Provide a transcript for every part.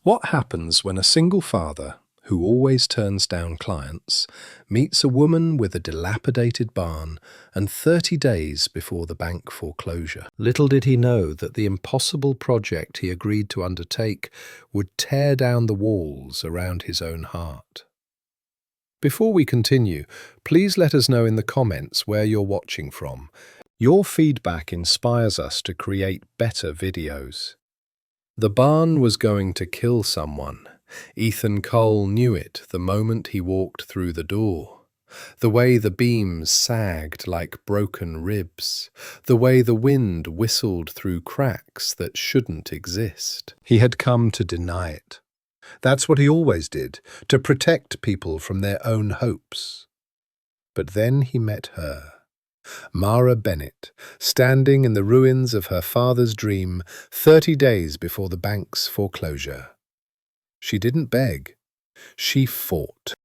What happens when a single father, who always turns down clients, meets a woman with a dilapidated barn and 30 days before the bank foreclosure? Little did he know that the impossible project he agreed to undertake would tear down the walls around his own heart. Before we continue, please let us know in the comments where you're watching from. Your feedback inspires us to create better videos. The barn was going to kill someone. Ethan Cole knew it the moment he walked through the door. The way the beams sagged like broken ribs, the way the wind whistled through cracks that shouldn't exist. He had come to deny it. That's what he always did, to protect people from their own hopes. But then he met her. Mara Bennett, standing in the ruins of her father's dream 30 days before the bank's foreclosure. She didn't beg, she fought.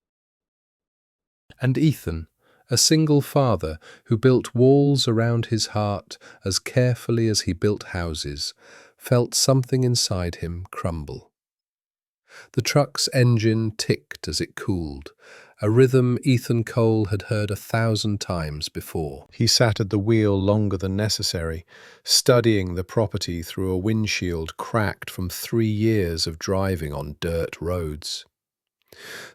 And Ethan, a single father who built walls around his heart as carefully as he built houses, felt something inside him crumble. The truck's engine ticked as it cooled, a rhythm Ethan Cole had heard 1,000 times before. He sat at the wheel longer than necessary, studying the property through a windshield cracked from 3 years of driving on dirt roads.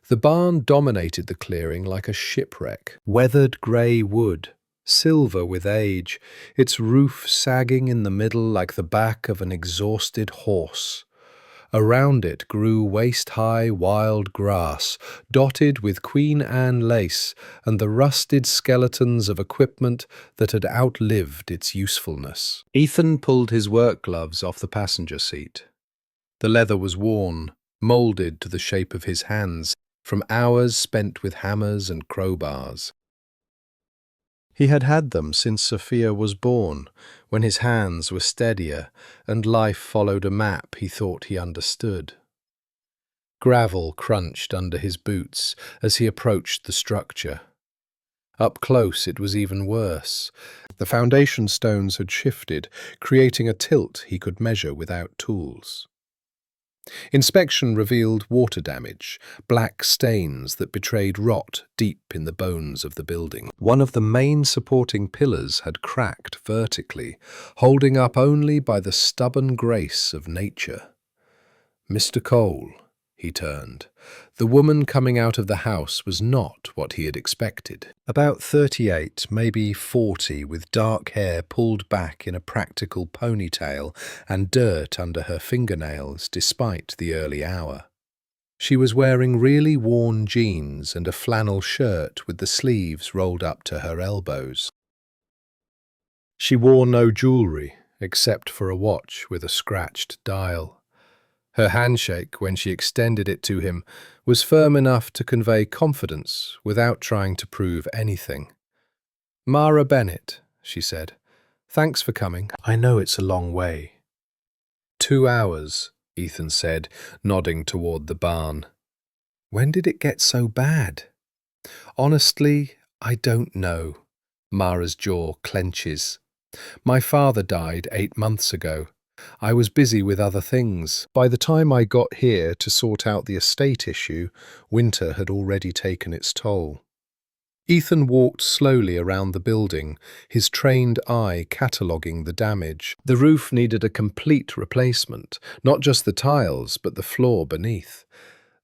The barn dominated the clearing like a shipwreck, weathered grey wood, silver with age, its roof sagging in the middle like the back of an exhausted horse. Around it grew waist-high wild grass, dotted with Queen Anne lace and the rusted skeletons of equipment that had outlived its usefulness. Ethan pulled his work gloves off the passenger seat. The leather was worn, moulded to the shape of his hands, from hours spent with hammers and crowbars. He had had them since Sophia was born, when his hands were steadier and life followed a map he thought he understood. Gravel crunched under his boots as he approached the structure. Up close it was even worse. The foundation stones had shifted, creating a tilt he could measure without tools. Inspection revealed water damage, black stains that betrayed rot deep in the bones of the building. One of the main supporting pillars had cracked vertically, holding up only by the stubborn grace of nature. "Mr. Cole," he turned. The woman coming out of the house was not what he had expected. About 38, maybe 40, with dark hair pulled back in a practical ponytail and dirt under her fingernails despite the early hour. She was wearing really worn jeans and a flannel shirt with the sleeves rolled up to her elbows. She wore no jewelry except for a watch with a scratched dial. Her handshake, when she extended it to him, was firm enough to convey confidence without trying to prove anything. "Mara Bennett," she said. "Thanks for coming. I know it's a long way." 2 hours, Ethan said, nodding toward the barn. "When did it get so bad?" "Honestly, I don't know." Mara's jaw clenches. "My father died 8 months ago. I was busy with other things. By the time I got here to sort out the estate issue, winter had already taken its toll." Ethan walked slowly around the building, his trained eye cataloguing the damage. The roof needed a complete replacement, not just the tiles, but the floor beneath.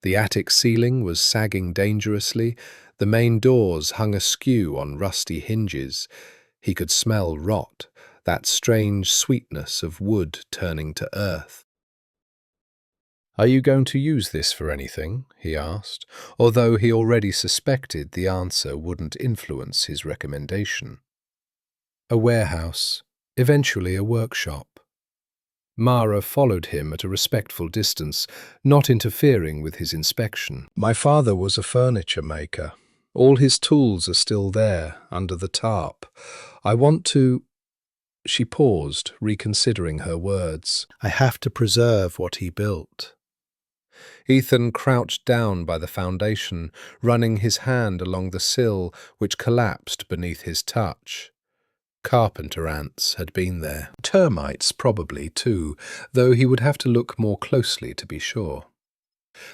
The attic ceiling was sagging dangerously, the main doors hung askew on rusty hinges. He could smell rot, that strange sweetness of wood turning to earth. "Are you going to use this for anything?" he asked, although he already suspected the answer wouldn't influence his recommendation. "A warehouse, eventually a workshop." Mara followed him at a respectful distance, not interfering with his inspection. "My father was a furniture maker. All his tools are still there, under the tarp. I want to—" She paused, reconsidering her words. "I have to preserve what he built." Ethan crouched down by the foundation, running his hand along the sill, which collapsed beneath his touch. Carpenter ants had been there. Termites probably too, though he would have to look more closely to be sure.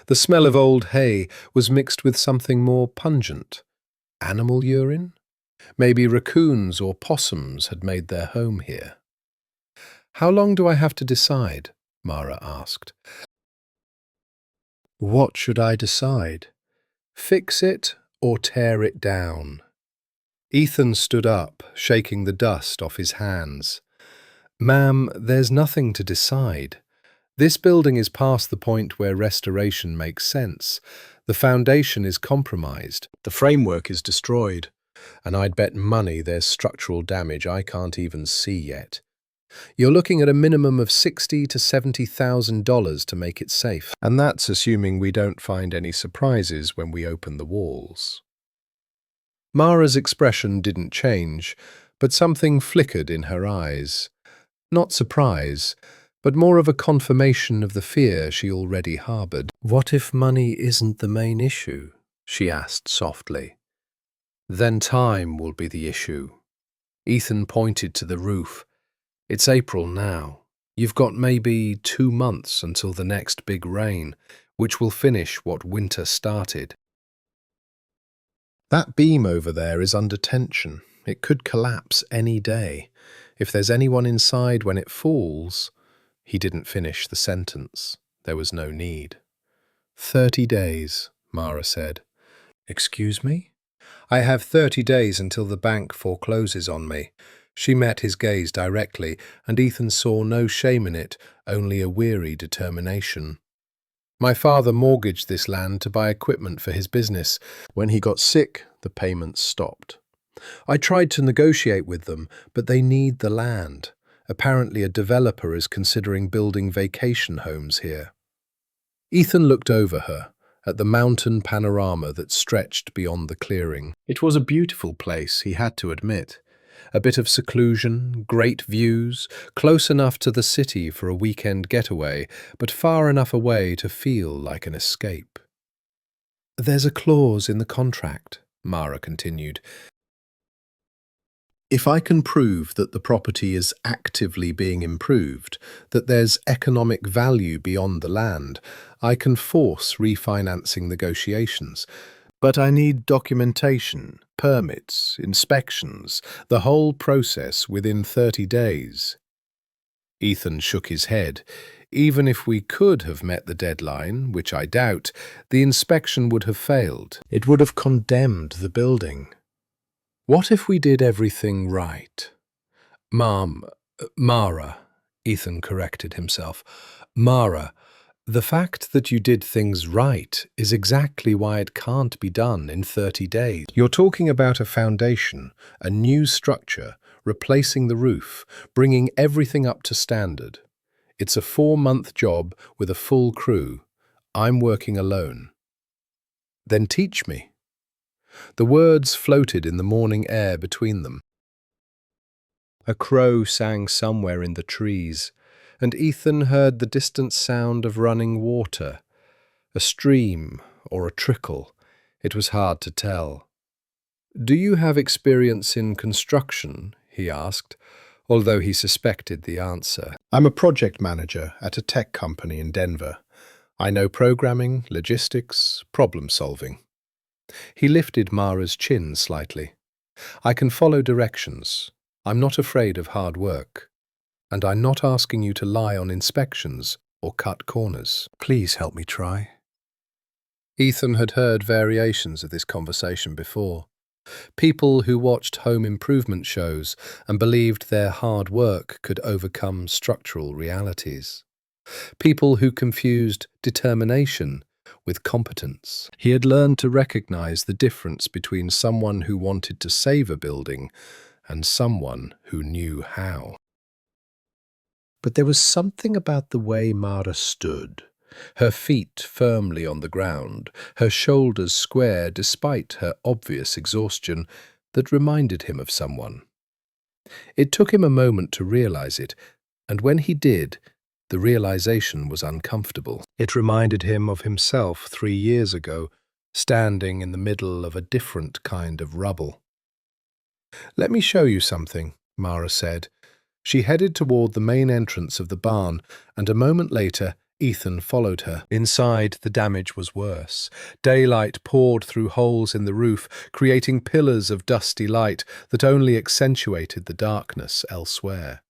The smell of old hay was mixed with something more pungent. Animal urine? Maybe raccoons or possums had made their home here. "How long do I have to decide?" Mara asked. "What should I decide? Fix it or tear it down?" Ethan stood up, shaking the dust off his hands. "Ma'am, there's nothing to decide. This building is past the point where restoration makes sense. The foundation is compromised. The framework is destroyed. And I'd bet money there's structural damage I can't even see yet. You're looking at a minimum of $60,000 to $70,000 to make it safe. And that's assuming we don't find any surprises when we open the walls." Mara's expression didn't change, but something flickered in her eyes. Not surprise, but more of a confirmation of the fear she already harbored. "What if money isn't the main issue?" she asked softly. "Then time will be the issue." Ethan pointed to the roof. "It's April now. You've got maybe 2 months until the next big rain, which will finish what winter started. That beam over there is under tension. It could collapse any day. If there's anyone inside when it falls—" He didn't finish the sentence. There was no need. 30 days, Mara said. "Excuse me?" "I have 30 days until the bank forecloses on me." She met his gaze directly, and Ethan saw no shame in it, only a weary determination. "My father mortgaged this land to buy equipment for his business. When he got sick, the payments stopped. I tried to negotiate with them, but they need the land. Apparently a developer is considering building vacation homes here." Ethan looked over her, at the mountain panorama that stretched beyond the clearing. It was a beautiful place, he had to admit. A bit of seclusion, great views, close enough to the city for a weekend getaway, but far enough away to feel like an escape. "There's a clause in the contract," Mara continued. "If I can prove that the property is actively being improved, that there's economic value beyond the land, I can force refinancing negotiations. But I need documentation, permits, inspections, the whole process within 30 days. Ethan shook his head. "Even if we could have met the deadline, which I doubt, the inspection would have failed. It would have condemned the building. What if we did everything right?" Mara, Ethan corrected himself. "Mara, the fact that you did things right is exactly why it can't be done in 30 days. You're talking about a foundation, a new structure, replacing the roof, bringing everything up to standard. It's a 4-month job with a full crew. I'm working alone." "Then teach me." The words floated in the morning air between them. A crow sang somewhere in the trees, and Ethan heard the distant sound of running water, a stream or a trickle. It was hard to tell. "Do you have experience in construction?" he asked, although he suspected the answer. "I'm a project manager at a tech company in Denver. I know programming, logistics, problem-solving." He lifted Mara's chin slightly. "I can follow directions. I'm not afraid of hard work. And I'm not asking you to lie on inspections or cut corners. Please help me try." Ethan had heard variations of this conversation before. People who watched home improvement shows and believed their hard work could overcome structural realities. People who confused determination with competence. He had learned to recognize the difference between someone who wanted to save a building and someone who knew how. But there was something about the way Mara stood, her feet firmly on the ground, her shoulders square despite her obvious exhaustion, that reminded him of someone. It took him a moment to realize it, and when he did, the realization was uncomfortable. It reminded him of himself 3 years ago, standing in the middle of a different kind of rubble. "Let me show you something," Mara said. She headed toward the main entrance of the barn, and a moment later, Ethan followed her. Inside, the damage was worse. Daylight poured through holes in the roof, creating pillars of dusty light that only accentuated the darkness elsewhere.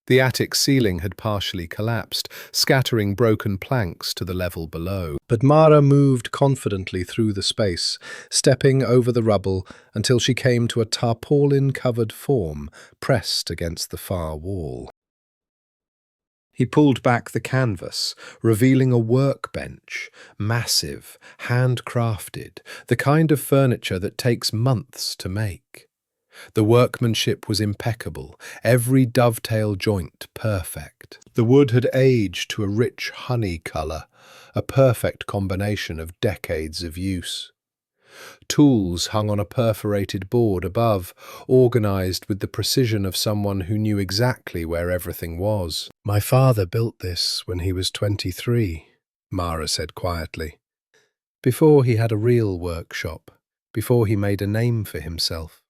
The attic ceiling had partially collapsed, scattering broken planks to the level below. But Mara moved confidently through the space, stepping over the rubble until she came to a tarpaulin-covered form pressed against the far wall. He pulled back the canvas, revealing a workbench, massive, handcrafted, the kind of furniture that takes months to make. The workmanship was impeccable, every dovetail joint perfect. The wood had aged to a rich honey colour, a perfect combination of decades of use. Tools hung on a perforated board above, organised with the precision of someone who knew exactly where everything was. "My father built this when he was 23, Mara said quietly. Before he had a real workshop, before he made a name for himself.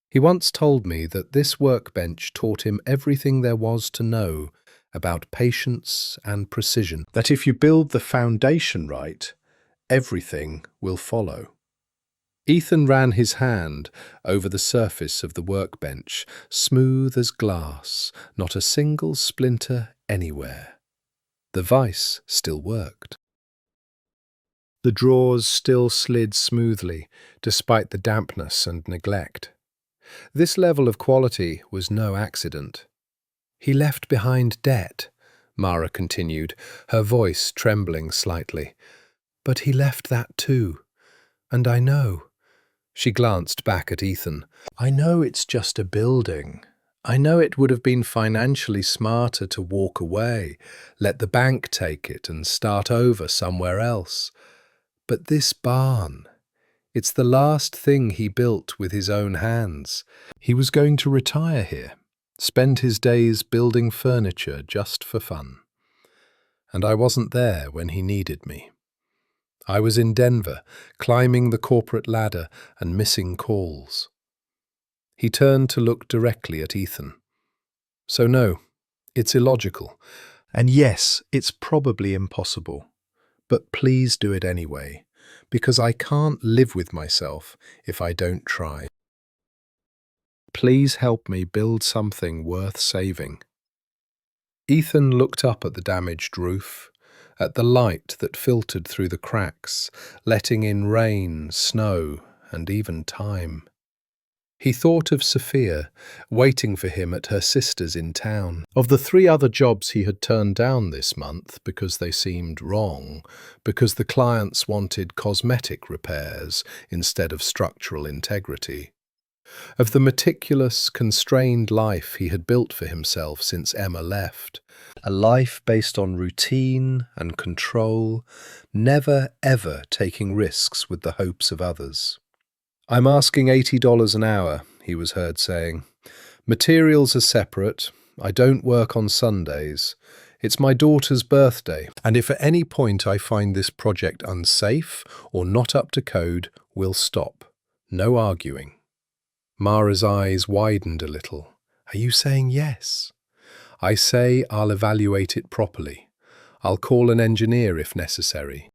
He once told me that this workbench taught him everything there was to know about patience and precision, that if you build the foundation right, everything will follow. Ethan ran his hand over the surface of the workbench, smooth as glass, not a single splinter anywhere. The vise still worked. The drawers still slid smoothly, despite the dampness and neglect. This level of quality was no accident. He left behind debt, Mara continued, her voice trembling slightly. But he left that too, and I know. She glanced back at Ethan. I know it's just a building. I know it would have been financially smarter to walk away, let the bank take it and start over somewhere else. But this barn, it's the last thing he built with his own hands. He was going to retire here, spend his days building furniture just for fun. And I wasn't there when he needed me. I was in Denver, climbing the corporate ladder and missing calls. He turned to look directly at Ethan. So no, it's illogical. And yes, it's probably impossible. But please do it anyway, because I can't live with myself if I don't try. Please help me build something worth saving. Ethan looked up at the damaged roof, at the light that filtered through the cracks, letting in rain, snow, and even time. He thought of Sophia, waiting for him at her sister's in town, of the 3 other jobs he had turned down this month because they seemed wrong, because the clients wanted cosmetic repairs instead of structural integrity. Of the meticulous, constrained life he had built for himself since Emma left. A life based on routine and control, never ever taking risks with the hopes of others. I'm asking $80 an hour, he was heard saying. Materials are separate. I don't work on Sundays. It's my daughter's birthday, and if at any point I find this project unsafe or not up to code, we'll stop. No arguing. Mara's eyes widened a little. Are you saying yes? I say I'll evaluate it properly. I'll call an engineer if necessary.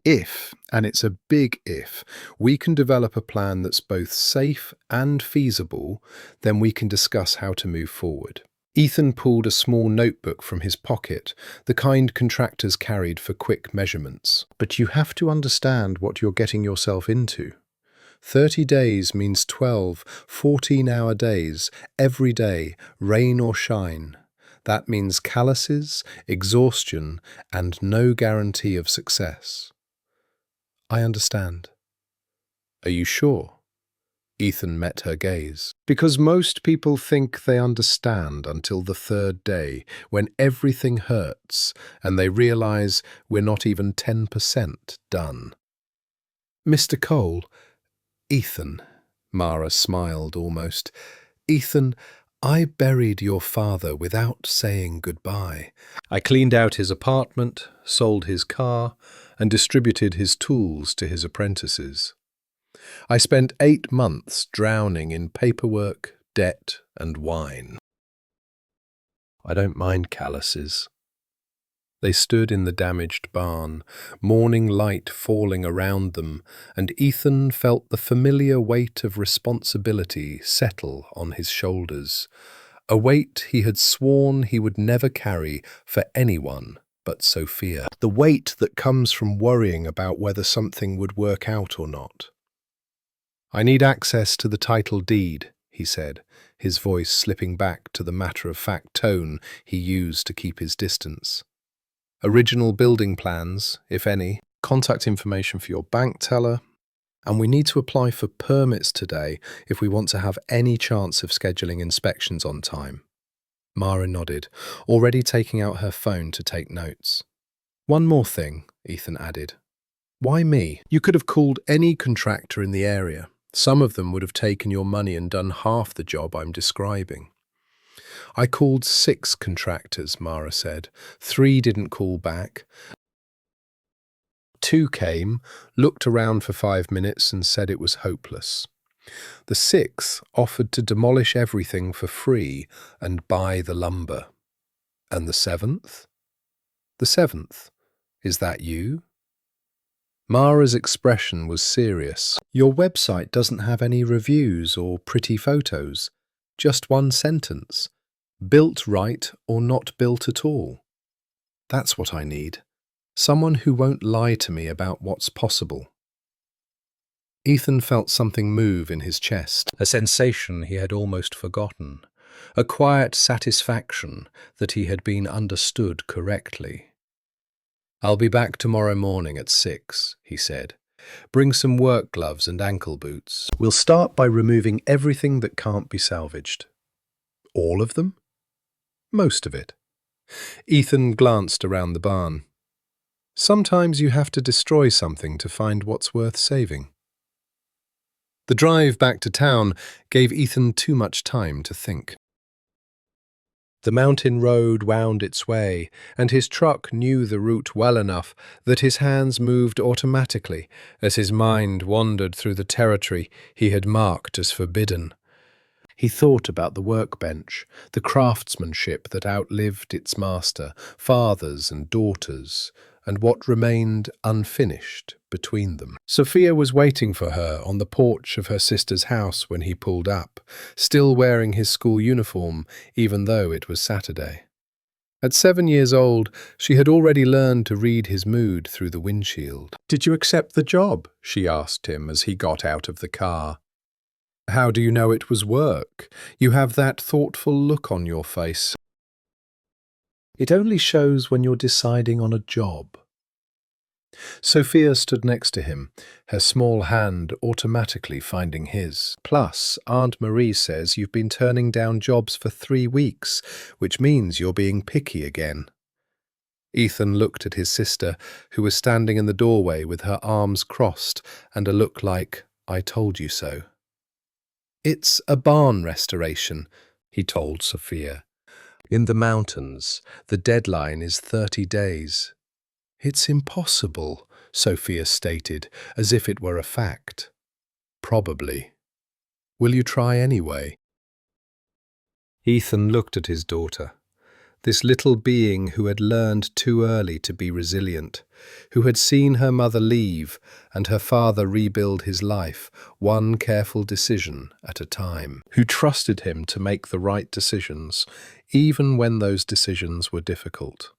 If, and it's a big if, we can develop a plan that's both safe and feasible, then we can discuss how to move forward. Ethan pulled a small notebook from his pocket, the kind contractors carried for quick measurements. But you have to understand what you're getting yourself into. 30 days means 12, 14-hour days, every day, rain or shine. That means calluses, exhaustion, and no guarantee of success. I understand. Are you sure? Ethan met her gaze. Because most people think they understand until the 3rd day, when everything hurts and they realize we're not even 10% done. Mr. Cole, Ethan, Mara smiled almost. Ethan, I buried your father without saying goodbye. I cleaned out his apartment, sold his car, and distributed his tools to his apprentices. I spent 8 months drowning in paperwork, debt, and wine. I don't mind calluses. They stood in the damaged barn, morning light falling around them, and Ethan felt the familiar weight of responsibility settle on his shoulders, a weight he had sworn he would never carry for anyone but Sophia. The weight that comes from worrying about whether something would work out or not. "I need access to the title deed," he said, his voice slipping back to the matter-of-fact tone he used to keep his distance. "Original building plans, if any, contact information for your bank teller, and we need to apply for permits today if we want to have any chance of scheduling inspections on time." Mara nodded, already taking out her phone to take notes. "One more thing," Ethan added. "Why me? You could have called any contractor in the area. Some of them would have taken your money and done half the job I'm describing." "I called 6 contractors," Mara said. 3 didn't call back. 2 came, looked around for 5 minutes and said it was hopeless. The 6th offered to demolish everything for free and buy the lumber. And the 7th? The 7th. Is that you? Mara's expression was serious. "Your website doesn't have any reviews or pretty photos. Just one sentence. Built right or not built at all. That's what I need. Someone who won't lie to me about what's possible." Ethan felt something move in his chest, a sensation he had almost forgotten, a quiet satisfaction that he had been understood correctly. "I'll be back tomorrow morning at 6, he said. "Bring some work gloves and ankle boots. We'll start by removing everything that can't be salvaged." "All of them?" "Most of it." Ethan glanced around the barn. "Sometimes you have to destroy something to find what's worth saving." The drive back to town gave Ethan too much time to think. The mountain road wound its way, and his truck knew the route well enough that his hands moved automatically as his mind wandered through the territory he had marked as forbidden. He thought about the workbench, the craftsmanship that outlived its master, fathers and daughters, and what remained unfinished between them. Sophia was waiting for her on the porch of her sister's house when he pulled up, still wearing his school uniform, even though it was Saturday. At 7 years old, she had already learned to read his mood through the windshield. "Did you accept the job?" she asked him as he got out of the car. "How do you know it was work? You have that thoughtful look on your face." "It only shows when you're deciding on a job." Sophia stood next to him, her small hand automatically finding his. "Plus, Aunt Marie says you've been turning down jobs for 3 weeks, which means you're being picky again." Ethan looked at his sister, who was standing in the doorway with her arms crossed and a look like, "I told you so." "It's a barn restoration," he told Sophia. "In the mountains, the deadline is 30 days. "It's impossible," Sophia stated, as if it were a fact. "Probably. Will you try anyway?" Ethan looked at his daughter, this little being who had learned too early to be resilient, who had seen her mother leave and her father rebuild his life, one careful decision at a time, who trusted him to make the right decisions, even when those decisions were difficult.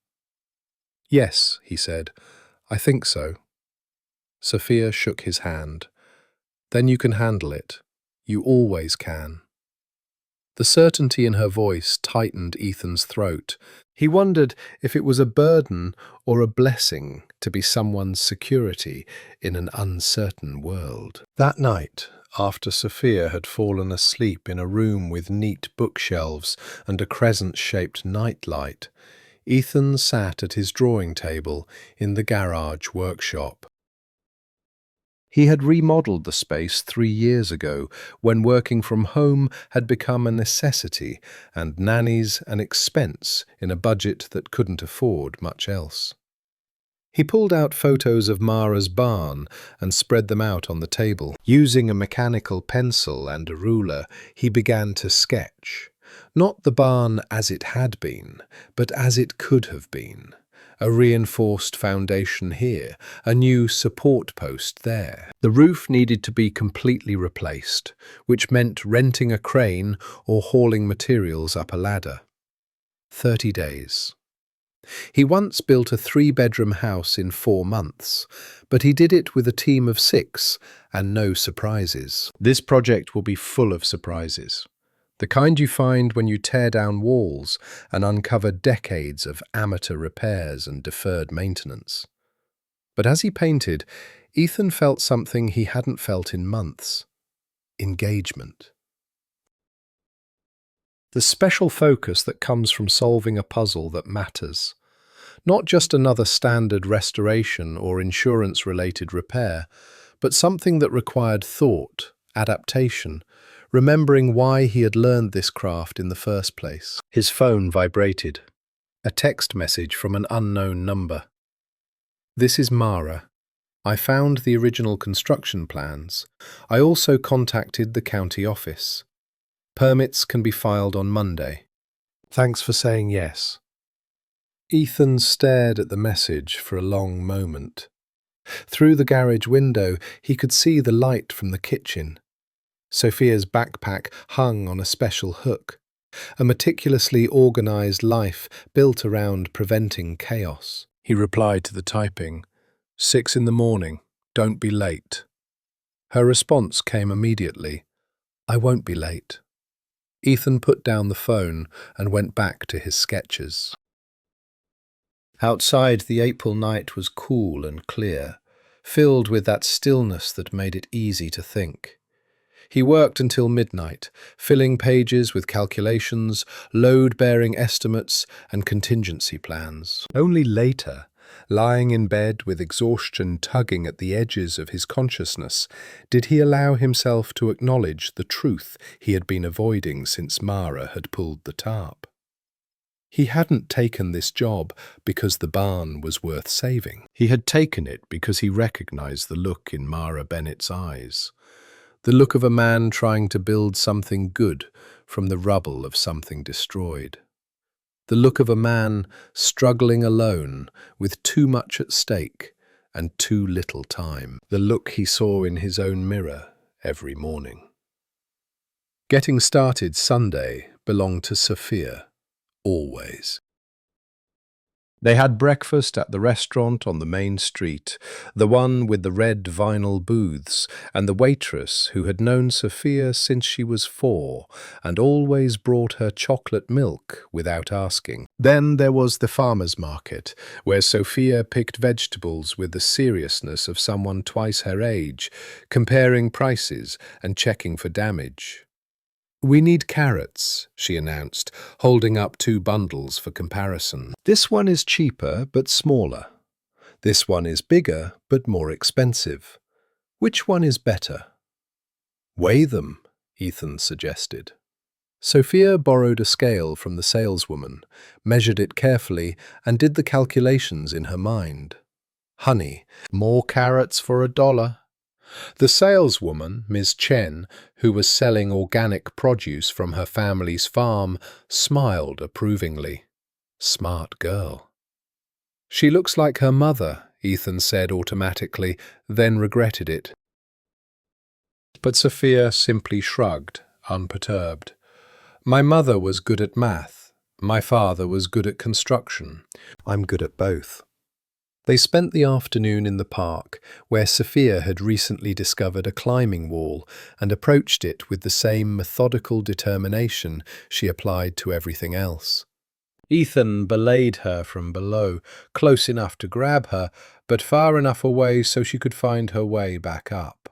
"Yes," he said, "I think so." Sophia shook his hand. "Then you can handle it. You always can." The certainty in her voice tightened Ethan's throat. He wondered if it was a burden or a blessing to be someone's security in an uncertain world. That night, after Sophia had fallen asleep in a room with neat bookshelves and a crescent-shaped nightlight, Ethan sat at his drawing table in the garage workshop. He had remodeled the space 3 years ago, when working from home had become a necessity and nannies an expense in a budget that couldn't afford much else. He pulled out photos of Mara's barn and spread them out on the table. Using a mechanical pencil and a ruler, he began to sketch. Not the barn as it had been, but as it could have been. A reinforced foundation here, a new support post there. The roof needed to be completely replaced, which meant renting a crane or hauling materials up a ladder. 30 days. He once built a 3-bedroom house in 4 months, but he did it with a team of 6 and no surprises. This project will be full of surprises. The kind you find when you tear down walls and uncover decades of amateur repairs and deferred maintenance. But as he painted, Ethan felt something he hadn't felt in months: engagement. The special focus that comes from solving a puzzle that matters. Not just another standard restoration or insurance-related repair, but something that required thought, adaptation, remembering why he had learned this craft in the first place. His phone vibrated. A text message from an unknown number. "This is Mara. I found the original construction plans. I also contacted the county office. Permits can be filed on Monday. Thanks for saying yes." Ethan stared at the message for a long moment. Through the garage window, he could see the light from the kitchen. Sophia's backpack hung on a special hook, a meticulously organized life built around preventing chaos. He replied to the typing, "6 in the morning, don't be late." Her response came immediately, "I won't be late." Ethan put down the phone and went back to his sketches. Outside, the April night was cool and clear, filled with that stillness that made it easy to think. He worked until midnight, filling pages with calculations, load-bearing estimates, and contingency plans. Only later, lying in bed with exhaustion tugging at the edges of his consciousness, did he allow himself to acknowledge the truth he had been avoiding since Mara had pulled the tarp. He hadn't taken this job because the barn was worth saving. He had taken it because he recognized the look in Mara Bennett's eyes. The look of a man trying to build something good from the rubble of something destroyed. The look of a man struggling alone with too much at stake and too little time. The look he saw in his own mirror every morning. Getting started Sunday belonged to Sophia, always. They had breakfast at the restaurant on the main street, the one with the red vinyl booths, and the waitress who had known Sophia since she was 4 and always brought her chocolate milk without asking. Then there was the farmer's market, where Sophia picked vegetables with the seriousness of someone twice her age, comparing prices and checking for damage. "We need carrots," she announced, holding up 2 bundles for comparison. "This one is cheaper but smaller. This one is bigger but more expensive. Which one is better?" "Weigh them," Ethan suggested. Sophia borrowed a scale from the saleswoman, measured it carefully, and did the calculations in her mind. "Honey, more carrots for $1. The saleswoman, Ms. Chen, who was selling organic produce from her family's farm, smiled approvingly. Smart girl. "She looks like her mother," Ethan said automatically, then regretted it. But Sophia simply shrugged, unperturbed. "My mother was good at math. My father was good at construction. I'm good at both." They spent the afternoon in the park, where Sophia had recently discovered a climbing wall and approached it with the same methodical determination she applied to everything else. Ethan belayed her from below, close enough to grab her, but far enough away so she could find her way back up.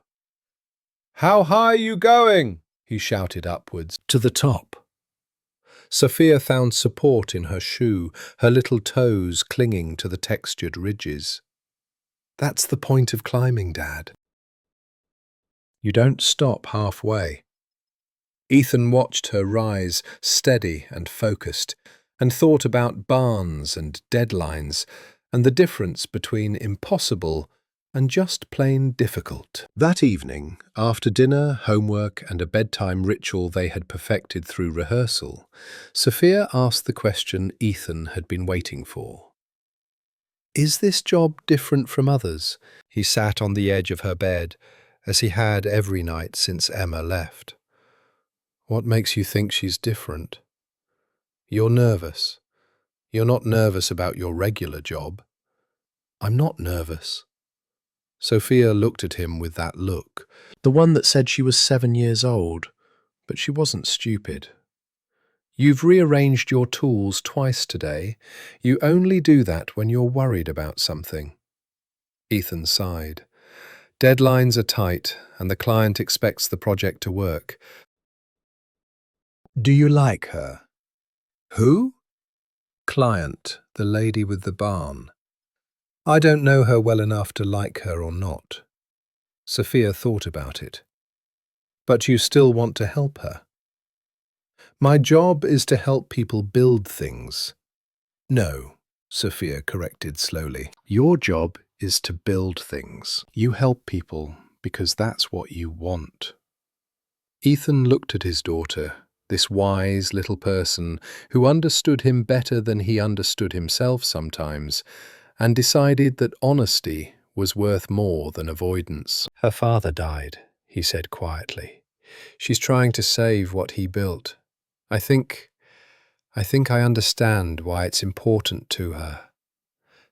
"How high are you going?" he shouted upwards. "To the top." Sophia found support in her shoe, her little toes clinging to the textured ridges. "That's the point of climbing, Dad. You don't stop halfway." Ethan watched her rise, steady and focused, and thought about barns and deadlines, and the difference between impossible and just plain difficult. That evening, after dinner, homework, and a bedtime ritual they had perfected through rehearsal, Sophia asked the question Ethan had been waiting for. "Is this job different from others?" He sat on the edge of her bed, as he had every night since Emma left. "What makes you think she's different?" "You're nervous. You're not nervous about your regular job." "I'm not nervous." Sophia looked at him with that look, the one that said she was 7 years old, but she wasn't stupid. "You've rearranged your tools twice today. You only do that when you're worried about something." Ethan sighed. Deadlines are tight, and the client expects the project to work. "Do you like her?" "Who?" "Client, the lady with the barn." "I don't know her well enough to like her or not." Sophia thought about it. "But you still want to help her?" "My job is to help people build things." "No," Sophia corrected slowly. "Your job is to build things. You help people because that's what you want." Ethan looked at his daughter, this wise little person who understood him better than he understood himself sometimes, and decided that honesty was worth more than avoidance. "Her father died," he said quietly. "She's trying to save what he built. I think I understand why it's important to her."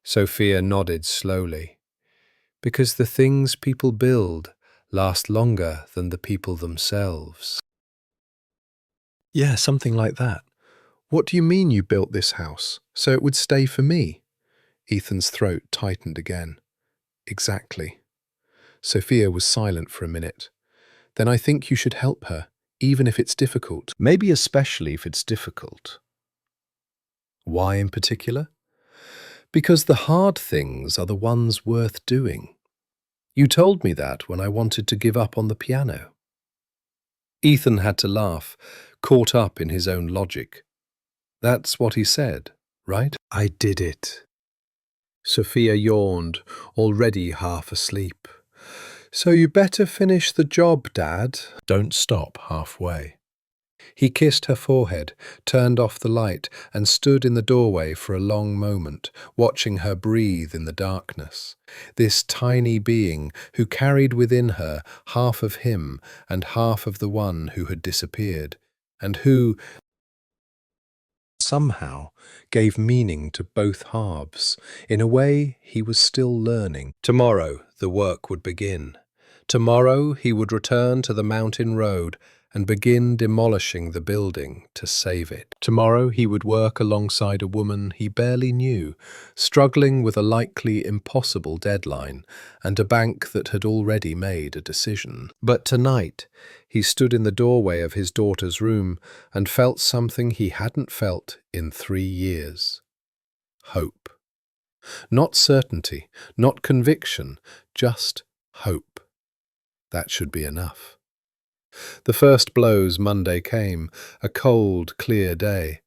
Sophia nodded slowly. "Because the things people build last longer than the people themselves." "Yeah, something like that. What do you mean you built this house? So it would stay for me?" Ethan's throat tightened again. "Exactly." Sophia was silent for a minute. "Then I think you should help her, even if it's difficult. Maybe especially if it's difficult." "Why in particular?" "Because the hard things are the ones worth doing. You told me that when I wanted to give up on the piano." Ethan had to laugh, caught up in his own logic. "That's what he said, right?" "I did it." Sophia yawned, already half asleep. "So you better finish the job, Dad. Don't stop halfway." He kissed her forehead, turned off the light, and stood in the doorway for a long moment, watching her breathe in the darkness. This tiny being who carried within her half of him and half of the one who had disappeared, and who, somehow, gave meaning to both halves, in a way he was still learning. Tomorrow the work would begin. Tomorrow he would return to the mountain road and begin demolishing the building to save it. Tomorrow he would work alongside a woman he barely knew, struggling with a likely impossible deadline and a bank that had already made a decision. But tonight he stood in the doorway of his daughter's room and felt something he hadn't felt in 3 years. Hope. Not certainty, not conviction, just hope. That should be enough. The first blows Monday came, a cold, clear day.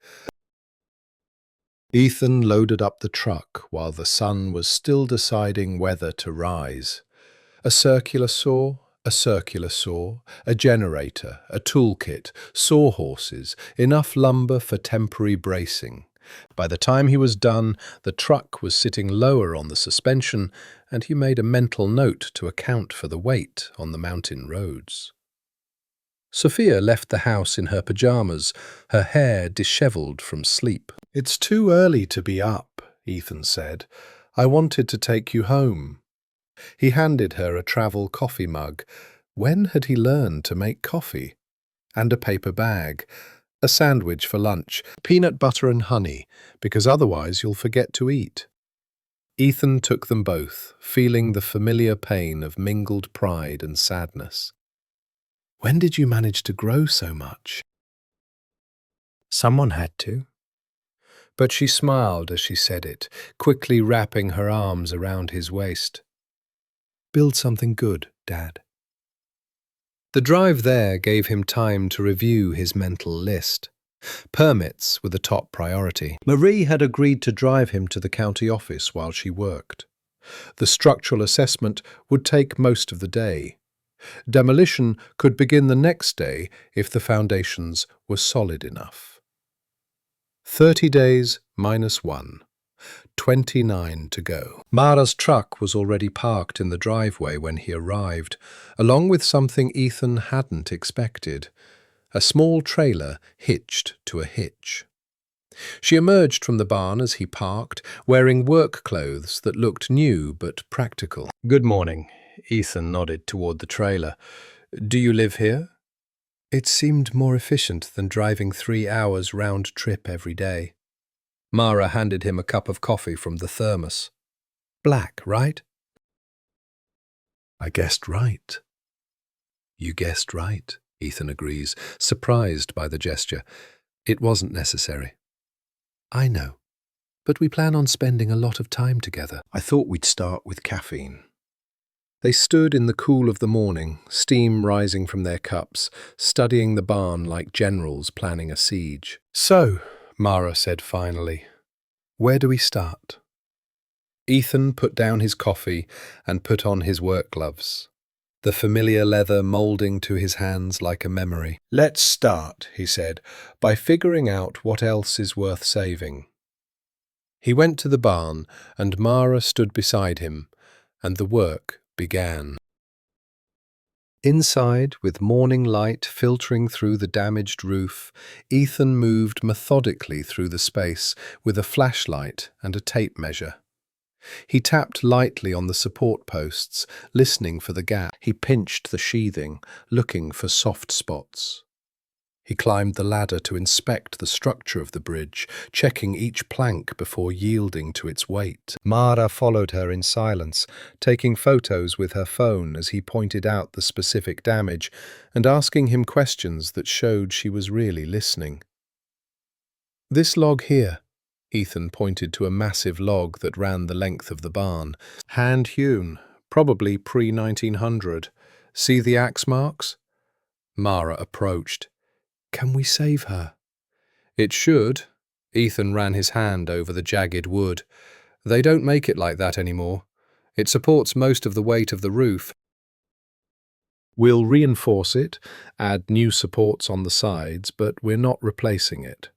Ethan loaded up the truck while the sun was still deciding whether to rise. A circular saw, a generator, a toolkit, sawhorses, enough lumber for temporary bracing. By the time he was done, the truck was sitting lower on the suspension, and he made a mental note to account for the weight on the mountain roads. Sophia left the house in her pajamas, her hair dishevelled from sleep. "It's too early to be up," Ethan said. "I wanted to take you home." He handed her a travel coffee mug. When had he learned to make coffee? And a paper bag. A sandwich for lunch, peanut butter and honey, because otherwise you'll forget to eat. Ethan took them both, feeling the familiar pain of mingled pride and sadness. "When did you manage to grow so much?" "Someone had to." But she smiled as she said it, quickly wrapping her arms around his waist. "Build something good, Dad." The drive there gave him time to review his mental list. Permits were the top priority. Marie had agreed to drive him to the county office while she worked. The structural assessment would take most of the day. Demolition could begin the next day if the foundations were solid enough. 30 days minus 1. 29 to go. Mara's truck was already parked in the driveway when he arrived, along with something Ethan hadn't expected: a small trailer hitched to a hitch. She emerged from the barn as he parked, wearing work clothes that looked new but practical. "Good morning," Ethan nodded toward the trailer. "Do you live here?" It seemed more efficient than driving 3 hours round trip every day. Mara handed him a cup of coffee from the thermos. "Black, right?" "I guessed right." "You guessed right," Ethan agrees, surprised by the gesture. "It wasn't necessary." "I know, but we plan on spending a lot of time together. I thought we'd start with caffeine." They stood in the cool of the morning, steam rising from their cups, studying the barn like generals planning a siege. "So," Mara said finally, "where do we start?" Ethan put down his coffee and put on his work gloves, the familiar leather moulding to his hands like a memory. "Let's start," he said, "by figuring out what else is worth saving." He went to the barn, and Mara stood beside him, and the work began. Inside, with morning light filtering through the damaged roof, Ethan moved methodically through the space with a flashlight and a tape measure. He tapped lightly on the support posts, listening for the gap. He pinched the sheathing, looking for soft spots. He climbed the ladder to inspect the structure of the bridge, checking each plank before yielding to its weight. Mara followed her in silence, taking photos with her phone as he pointed out the specific damage and asking him questions that showed she was really listening. "This log here," Ethan pointed to a massive log that ran the length of the barn. "Hand-hewn, probably pre-1900. See the axe marks?" Mara approached. "Can we save her?" "It should." Ethan ran his hand over the jagged wood. "They don't make it like that anymore. It supports most of the weight of the roof. We'll reinforce it, add new supports on the sides, but we're not replacing it."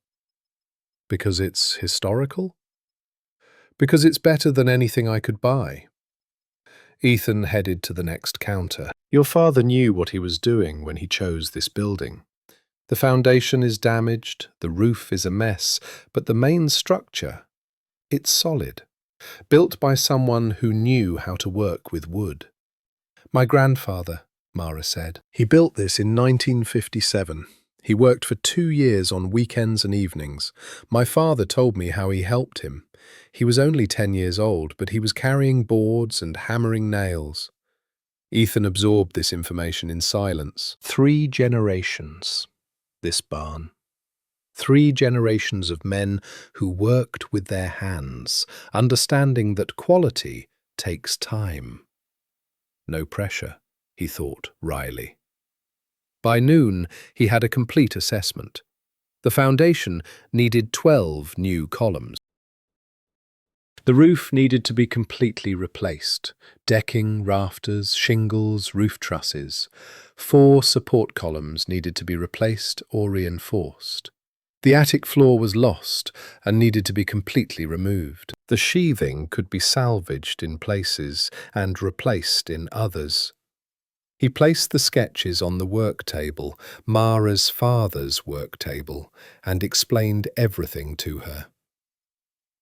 "Because it's historical?" "Because it's better than anything I could buy." Ethan headed to the next counter. "Your father knew what he was doing when he chose this building. The foundation is damaged, the roof is a mess, but the main structure, it's solid. Built by someone who knew how to work with wood." "My grandfather," Mara said. "He built this in 1957. He worked for 2 years on weekends and evenings. My father told me how he helped him. He was only 10 years old, but he was carrying boards and hammering nails." Ethan absorbed this information in silence. 3 generations, this barn. 3 generations of men who worked with their hands, understanding that quality takes time. No pressure, he thought wryly. By noon, he had a complete assessment. The foundation needed 12 new columns. The roof needed to be completely replaced. Decking, rafters, shingles, roof trusses. 4 support columns needed to be replaced or reinforced. The attic floor was lost and needed to be completely removed. The sheathing could be salvaged in places and replaced in others. He placed the sketches on the work table, Mara's father's work table, and explained everything to her.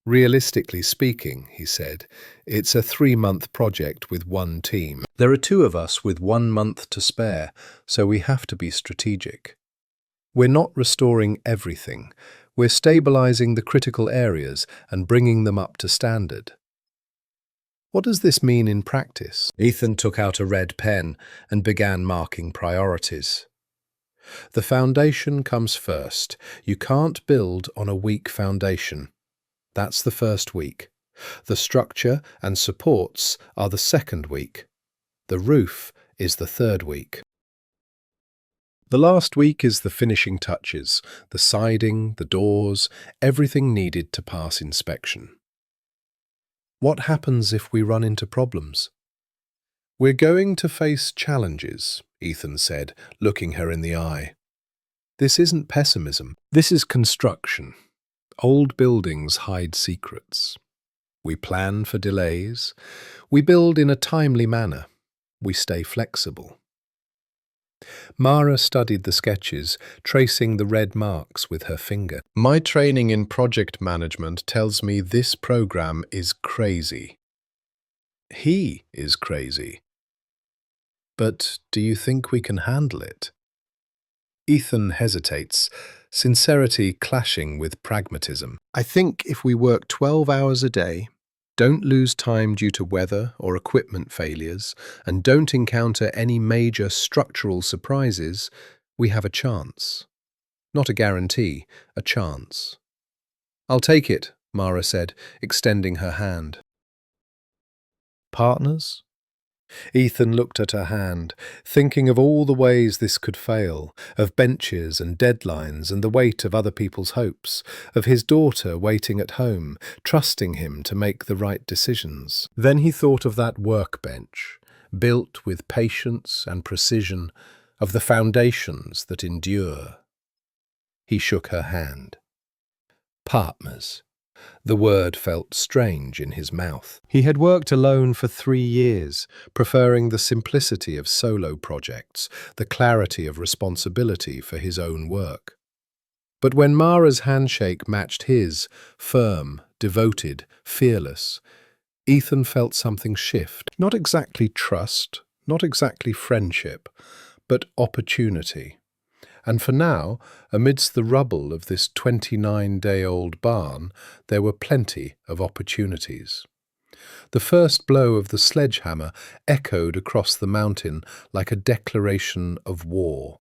"Realistically speaking," he said, "it's a 3-month project with 1 team. There are 2 of us with 1 month to spare, so we have to be strategic. We're not restoring everything. We're stabilizing the critical areas and bringing them up to standard." "What does this mean in practice?" Ethan took out a red pen and began marking priorities. "The foundation comes first. You can't build on a weak foundation. That's the first week. The structure and supports are the second week. The roof is the third week." The last week is the finishing touches, the siding, the doors, everything needed to pass inspection. What happens if we run into problems? We're going to face challenges, Ethan said, looking her in the eye. This isn't pessimism. This is construction. Old buildings hide secrets. We plan for delays. We build in a timely manner. We stay flexible. Mara studied the sketches, tracing the red marks with her finger. My training in project management tells me this program is crazy. He is crazy. But do you think we can handle it? Ethan hesitates, sincerity clashing with pragmatism. I think if we work 12 hours a day, don't lose time due to weather or equipment failures, and don't encounter any major structural surprises, we have a chance. Not a guarantee, a chance. I'll take it, Mara said, extending her hand. Partners? Ethan looked at her hand, thinking of all the ways this could fail, of benches and deadlines and the weight of other people's hopes, of his daughter waiting at home, trusting him to make the right decisions. Then he thought of that workbench, built with patience and precision, of the foundations that endure. He shook her hand. Partners. The word felt strange in his mouth. He had worked alone for 3 years, preferring the simplicity of solo projects, the clarity of responsibility for his own work. But when Mara's handshake matched his, firm, devoted, fearless, Ethan felt something shift. Not exactly trust, not exactly friendship, but opportunity. And for now, amidst the rubble of this 29-day-old barn, there were plenty of opportunities. The first blow of the sledgehammer echoed across the mountain like a declaration of war.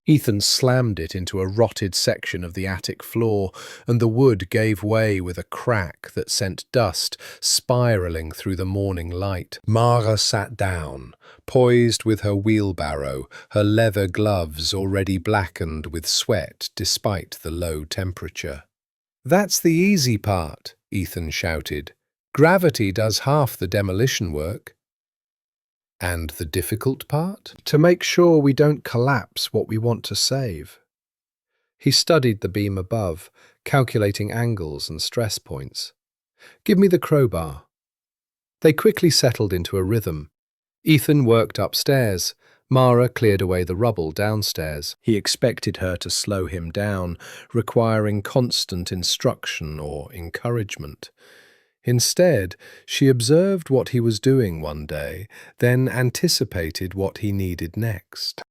Ethan slammed it into a rotted section of the attic floor, and the wood gave way with a crack that sent dust spiraling through the morning light. Mara sat down, poised with her wheelbarrow, her leather gloves already blackened with sweat despite the low temperature. "That's the easy part," Ethan shouted. "Gravity does half the demolition work." "And the difficult part?" "To make sure we don't collapse what we want to save." He studied the beam above, calculating angles and stress points. "Give me the crowbar." They quickly settled into a rhythm. Ethan worked upstairs. Mara cleared away the rubble downstairs. He expected her to slow him down, requiring constant instruction or encouragement. Instead, she observed what he was doing one day, then anticipated what he needed next.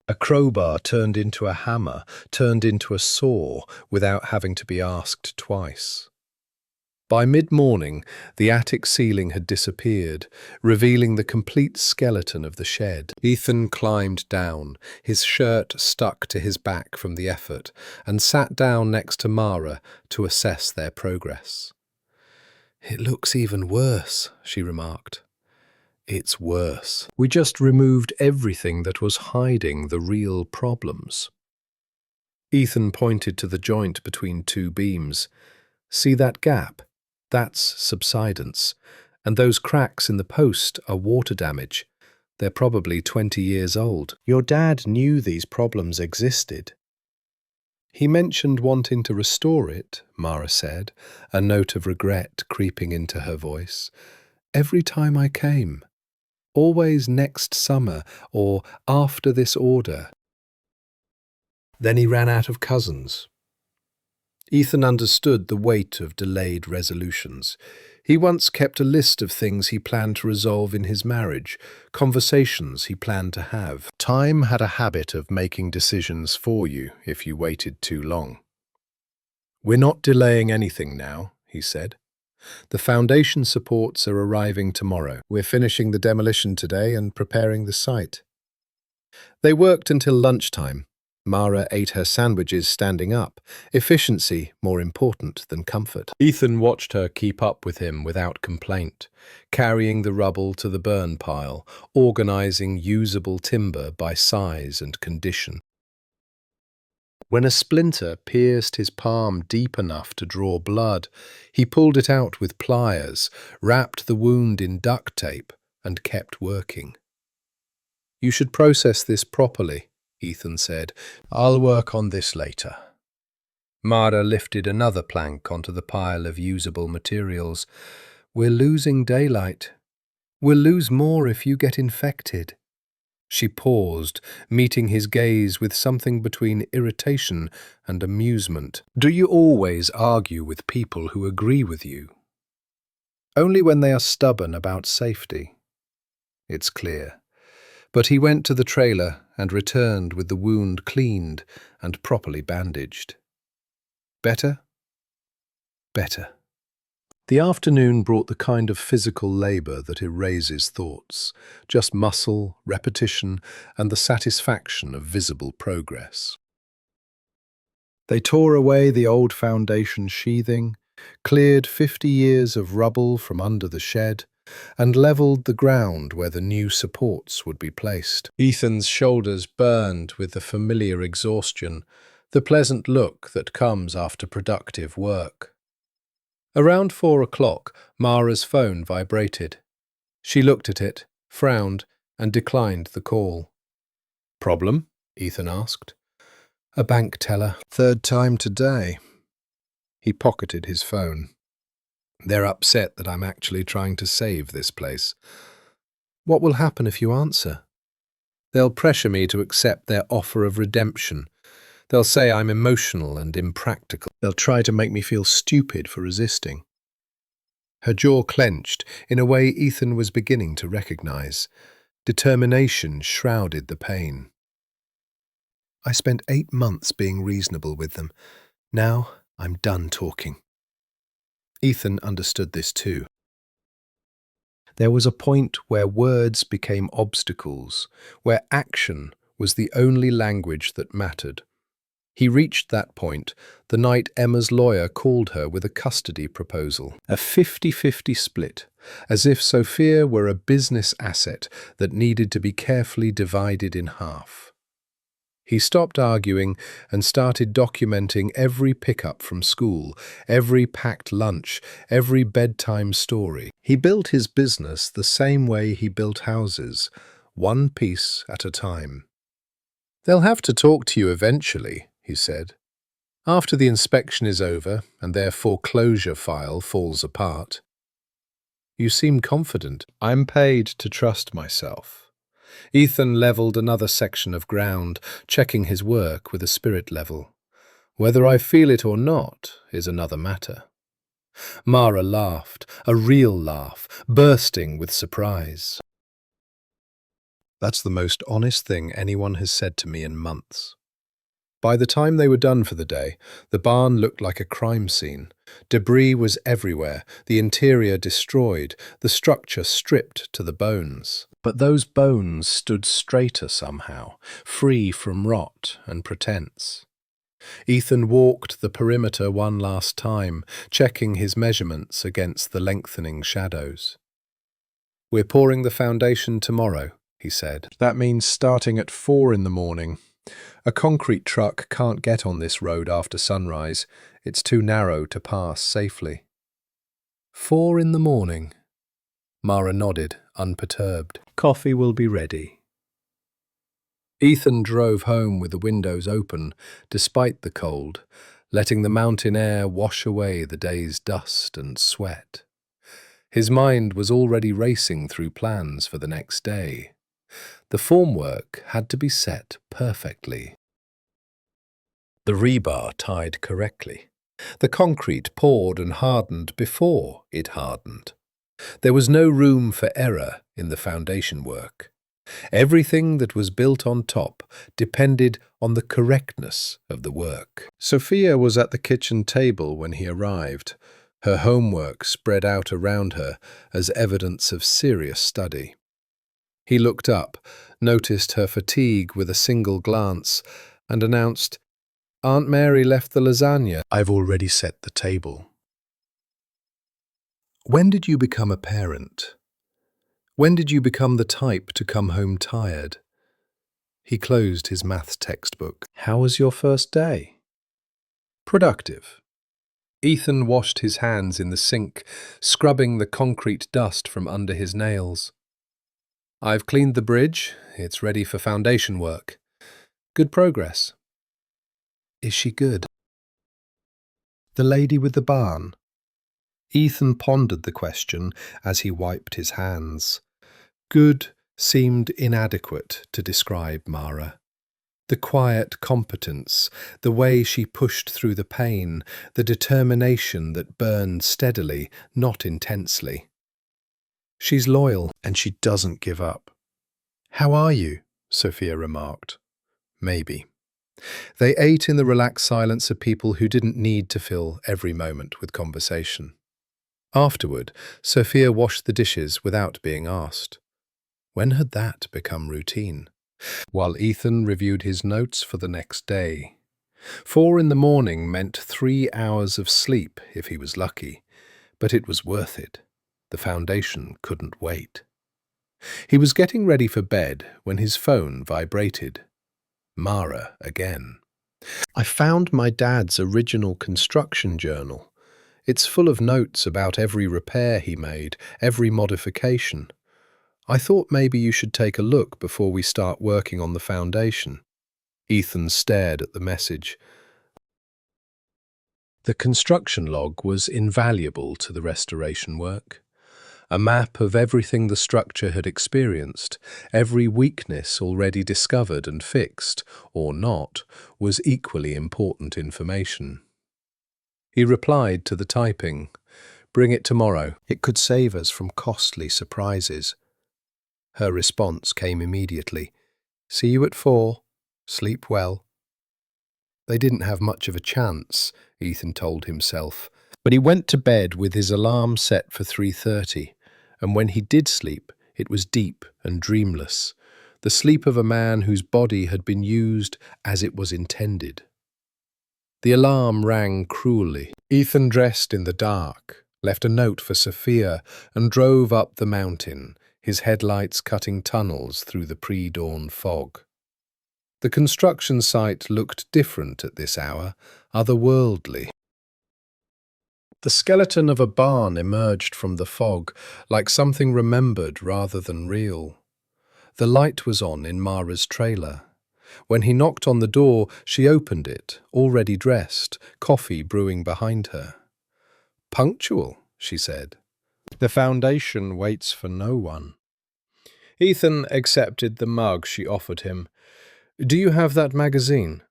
A crowbar turned into a hammer, turned into a saw, without having to be asked twice. By mid-morning, the attic ceiling had disappeared, revealing the complete skeleton of the shed. Ethan climbed down, his shirt stuck to his back from the effort, and sat down next to Mara to assess their progress. "It looks even worse," she remarked. "It's worse. We just removed everything that was hiding the real problems." Ethan pointed to the joint between 2 beams. "See that gap? That's subsidence. And those cracks in the post are water damage. They're probably 20 years old. Your dad knew these problems existed." "He mentioned wanting to restore it," Mara said, a note of regret creeping into her voice. "Every time I came. Always next summer or after this order." Then he ran out of cousins. Ethan understood the weight of delayed resolutions. He once kept a list of things he planned to resolve in his marriage, conversations he planned to have. Time had a habit of making decisions for you if you waited too long. "We're not delaying anything now," he said. "The foundation supports are arriving tomorrow. We're finishing the demolition today and preparing the site." They worked until lunchtime. Mara ate her sandwiches standing up, efficiency more important than comfort. Ethan watched her keep up with him without complaint, carrying the rubble to the burn pile, organizing usable timber by size and condition. When a splinter pierced his palm deep enough to draw blood, he pulled it out with pliers, wrapped the wound in duct tape, and kept working. "You should process this properly," Ethan said. "I'll work on this later." Mara lifted another plank onto the pile of usable materials. "We're losing daylight. We'll lose more if you get infected." She paused, meeting his gaze with something between irritation and amusement. "Do you always argue with people who agree with you?" "Only when they are stubborn about safety." "It's clear." But he went to the trailer and returned with the wound cleaned and properly bandaged. "Better?" "Better." The afternoon brought the kind of physical labor that erases thoughts, just muscle, repetition, and the satisfaction of visible progress. They tore away the old foundation sheathing, cleared 50 years of rubble from under the shed, and levelled the ground where the new supports would be placed. Ethan's shoulders burned with the familiar exhaustion, the pleasant look that comes after productive work. Around 4 o'clock, Mara's phone vibrated. She looked at it, frowned, and declined the call. "Problem?" Ethan asked. "A bank teller. Third time today." He pocketed his phone. "They're upset that I'm actually trying to save this place." "What will happen if you answer?" "They'll pressure me to accept their offer of redemption. They'll say I'm emotional and impractical. They'll try to make me feel stupid for resisting." Her jaw clenched in a way Ethan was beginning to recognize. Determination shrouded the pain. "I spent 8 months being reasonable with them. Now I'm done talking." Ethan understood this too. There was a point where words became obstacles, where action was the only language that mattered. He reached that point the night Emma's lawyer called her with a custody proposal, a 50-50 split, as if Sophia were a business asset that needed to be carefully divided in half. He stopped arguing and started documenting every pickup from school, every packed lunch, every bedtime story. He built his business the same way he built houses, one piece at a time. "They'll have to talk to you eventually," he said. "After the inspection is over and their foreclosure file falls apart." "You seem confident." "I'm paid to trust myself." Ethan levelled another section of ground, checking his work with a spirit level. "Whether I feel it or not is another matter." Mara laughed, a real laugh, bursting with surprise. "That's the most honest thing anyone has said to me in months." By the time they were done for the day, the barn looked like a crime scene. Debris was everywhere, the interior destroyed, the structure stripped to the bones. But those bones stood straighter somehow, free from rot and pretense. Ethan walked the perimeter one last time, checking his measurements against the lengthening shadows. "We're pouring the foundation tomorrow," he said. "That means starting at 4 in the morning. A concrete truck can't get on this road after sunrise. It's too narrow to pass safely." 4 in the morning. Mara nodded, unperturbed. "Coffee will be ready." Ethan drove home with the windows open, despite the cold, letting the mountain air wash away the day's dust and sweat. His mind was already racing through plans for the next day. The formwork had to be set perfectly. The rebar tied correctly. The concrete poured and hardened before it hardened. There was no room for error in the foundation work. Everything that was built on top depended on the correctness of the work. Sophia was at the kitchen table when he arrived, her homework spread out around her as evidence of serious study. He looked up, noticed her fatigue with a single glance, and announced, "Aunt Mary left the lasagna. I've already set the table." When did you become a parent? When did you become the type to come home tired? He closed his maths textbook. How was your first day? Productive. Ethan washed his hands in the sink, scrubbing the concrete dust from under his nails. I've cleaned the bridge. It's ready for foundation work. Good progress. Is she good? The lady with the barn. Ethan pondered the question as he wiped his hands. Good seemed inadequate to describe Mara. The quiet competence, the way she pushed through the pain, the determination that burned steadily, not intensely. She's loyal and she doesn't give up. How are you? Sophia remarked. Maybe. They ate in the relaxed silence of people who didn't need to fill every moment with conversation. Afterward, Sophia washed the dishes without being asked. When had that become routine? While Ethan reviewed his notes for the next day. 4 in the morning meant 3 hours of sleep if he was lucky, but it was worth it. The foundation couldn't wait. He was getting ready for bed when his phone vibrated. Mara again. I found my dad's original construction journal. It's full of notes about every repair he made, every modification. I thought maybe you should take a look before we start working on the foundation. Ethan stared at the message. The construction log was invaluable to the restoration work. A map of everything the structure had experienced, every weakness already discovered and fixed, or not, was equally important information. He replied to the typing, "Bring it tomorrow. It could save us from costly surprises." Her response came immediately. "See you at 4. Sleep well." They didn't have much of a chance, Ethan told himself, but he went to bed with his alarm set for 3:30, and when he did sleep, it was deep and dreamless, the sleep of a man whose body had been used as it was intended. The alarm rang cruelly. Ethan dressed in the dark, left a note for Sophia, and drove up the mountain, his headlights cutting tunnels through the pre-dawn fog. The construction site looked different at this hour, otherworldly. The skeleton of a barn emerged from the fog, like something remembered rather than real. The light was on in Mara's trailer. When he knocked on the door, she opened it, already dressed, coffee brewing behind her. "Punctual," she said. "The foundation waits for no one." Ethan accepted the mug she offered him. "Do you have that magazine?"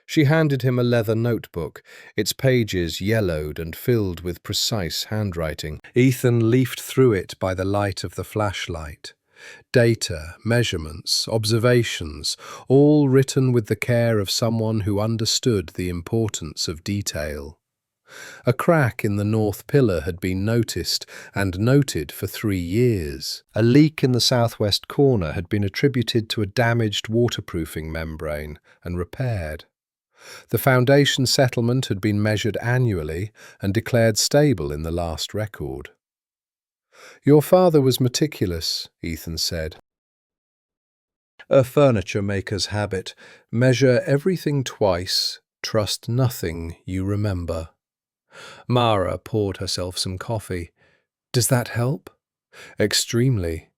She handed him a leather notebook, its pages yellowed and filled with precise handwriting. Ethan leafed through it by the light of the flashlight. Data, measurements, observations, all written with the care of someone who understood the importance of detail. A crack in the north pillar had been noticed and noted for 3 years. A leak in the southwest corner had been attributed to a damaged waterproofing membrane and repaired. The foundation settlement had been measured annually and declared stable in the last record. "Your father was meticulous," Ethan said. "A furniture maker's habit. Measure everything twice, trust nothing you remember." Mara poured herself some coffee. "Does that help?" "Extremely.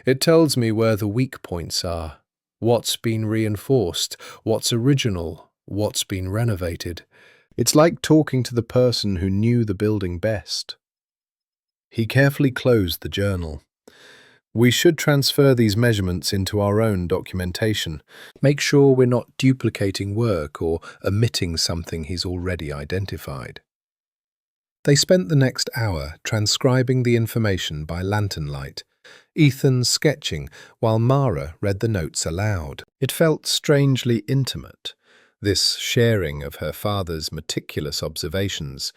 It tells me where the weak points are, what's been reinforced, what's original, what's been renovated. It's like talking to the person who knew the building best." He carefully closed the journal. "We should transfer these measurements into our own documentation. Make sure we're not duplicating work or omitting something he's already identified." They spent the next hour transcribing the information by lantern light, Ethan sketching while Mara read the notes aloud. It felt strangely intimate, this sharing of her father's meticulous observations,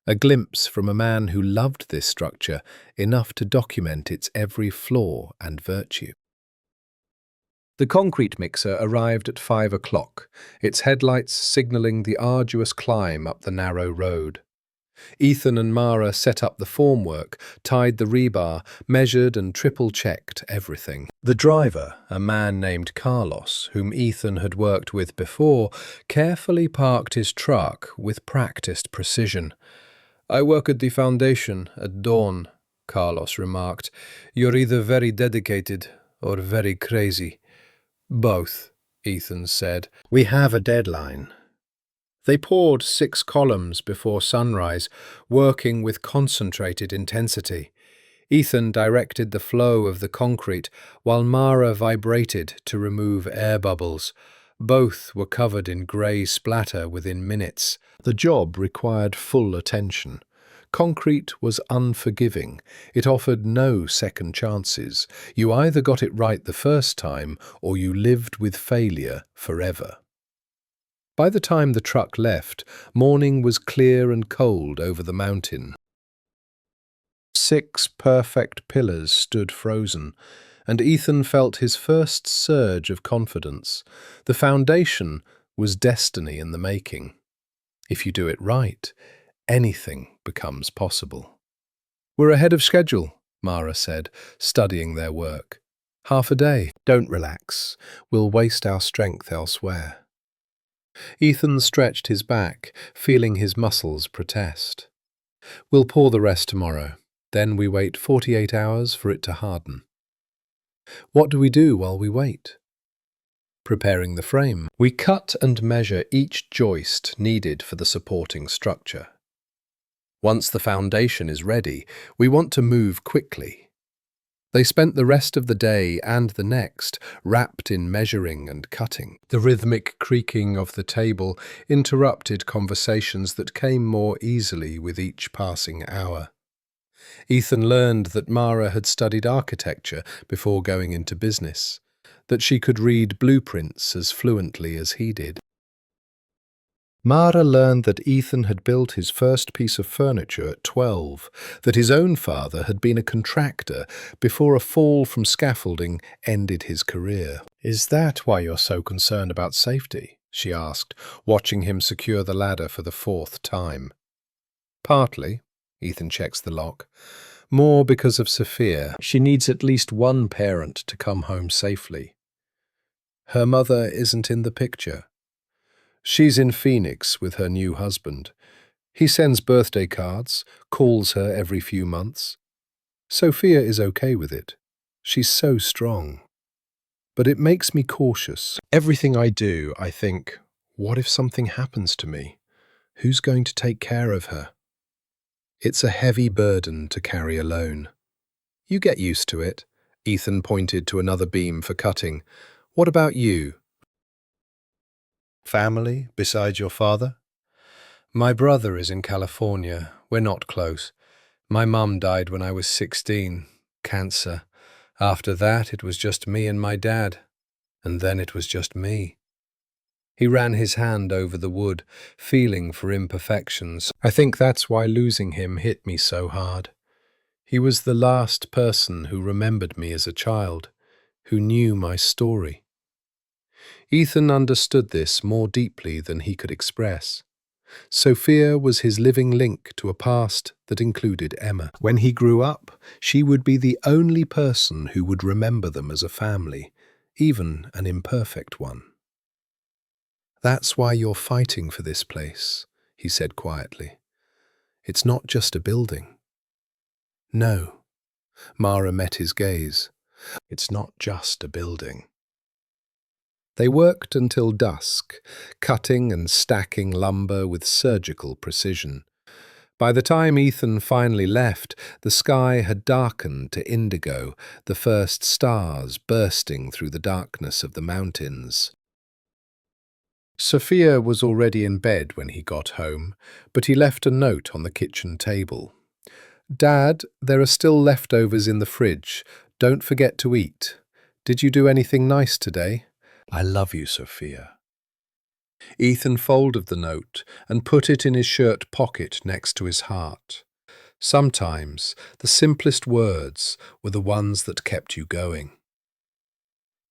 a glimpse from a man who loved this structure enough to document its every flaw and virtue. The concrete mixer arrived at 5 o'clock, its headlights signalling the arduous climb up the narrow road. Ethan and Mara set up the formwork, tied the rebar, measured and triple-checked everything. The driver, a man named Carlos, whom Ethan had worked with before, carefully parked his truck with practiced precision. "I work at the foundation at dawn," Carlos remarked. "You're either very dedicated or very crazy." "Both," Ethan said. "We have a deadline." They poured 6 columns before sunrise, working with concentrated intensity. Ethan directed the flow of the concrete, while Mara vibrated to remove air bubbles. Both were covered in grey splatter within minutes. The job required full attention. Concrete was unforgiving. It offered no second chances. You either got it right the first time, or you lived with failure forever. By the time the truck left, morning was clear and cold over the mountain. 6 perfect pillars stood frozen, and Ethan felt his first surge of confidence. The foundation was destiny in the making. If you do it right, anything becomes possible. "We're ahead of schedule," Mara said, studying their work. "Half a day. Don't relax. We'll waste our strength elsewhere." Ethan stretched his back, feeling his muscles protest. "We'll pour the rest tomorrow. Then we wait 48 hours for it to harden." "What do we do while we wait?" "Preparing the frame. We cut and measure each joist needed for the supporting structure. Once the foundation is ready, we want to move quickly." They spent the rest of the day and the next wrapped in measuring and cutting. The rhythmic creaking of the table interrupted conversations that came more easily with each passing hour. Ethan learned that Mara had studied architecture before going into business, that she could read blueprints as fluently as he did. Mara learned that Ethan had built his first piece of furniture at 12, that his own father had been a contractor before a fall from scaffolding ended his career. "Is that why you're so concerned about safety?" she asked, watching him secure the ladder for the 4th time. "Partly," Ethan checks the lock. "More because of Sophia. She needs at least one parent to come home safely. Her mother isn't in the picture. She's in Phoenix with her new husband. He sends birthday cards, calls her every few months. Sophia is okay with it. She's so strong. But it makes me cautious. Everything I do, I think, what if something happens to me? Who's going to take care of her? It's a heavy burden to carry alone." "You get used to it." Ethan pointed to another beam for cutting. "What about you? Family besides your father?" "My brother is in California. We're not close. My mum died when I was 16. Cancer. After that, it was just me and my dad. And then it was just me." He ran his hand over the wood, feeling for imperfections. "I think that's why losing him hit me so hard. He was the last person who remembered me as a child, who knew my story." Ethan understood this more deeply than he could express. Sophia was his living link to a past that included Emma. When he grew up, she would be the only person who would remember them as a family, even an imperfect one. "That's why you're fighting for this place," he said quietly. "It's not just a building." "No." Mara met his gaze. "It's not just a building." They worked until dusk, cutting and stacking lumber with surgical precision. By the time Ethan finally left, the sky had darkened to indigo, the first stars bursting through the darkness of the mountains. Sophia was already in bed when he got home, but he left a note on the kitchen table. "Dad, there are still leftovers in the fridge. Don't forget to eat. Did you do anything nice today? I love you, Sophia." Ethan folded the note and put it in his shirt pocket next to his heart. Sometimes the simplest words were the ones that kept you going.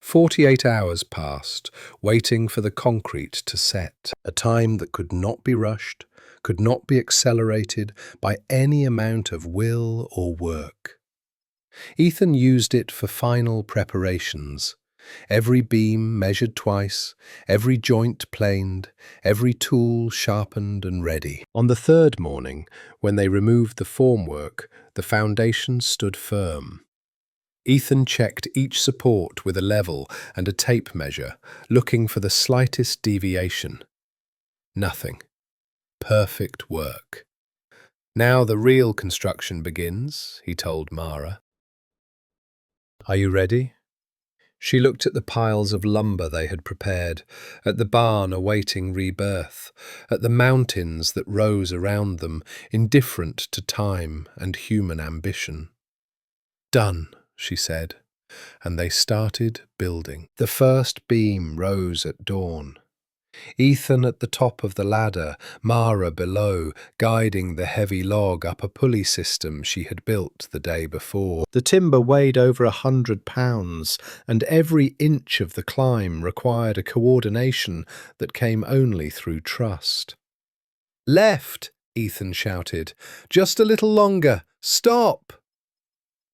48 hours passed, waiting for the concrete to set, a time that could not be rushed, could not be accelerated by any amount of will or work. Ethan used it for final preparations. Every beam measured twice, every joint planed, every tool sharpened and ready. On the third morning, when they removed the formwork, the foundation stood firm. Ethan checked each support with a level and a tape measure, looking for the slightest deviation. Nothing. Perfect work. Now the real construction begins, he told Mara. Are you ready? She looked at the piles of lumber they had prepared, at the barn awaiting rebirth, at the mountains that rose around them, indifferent to time and human ambition. Done, she said, and they started building. The first beam rose at dawn. Ethan at the top of the ladder, Mara below, guiding the heavy log up a pulley system she had built the day before. The timber weighed over 100 pounds, and every inch of the climb required a coordination that came only through trust. "Left!" Ethan shouted. "Just a little longer! Stop!"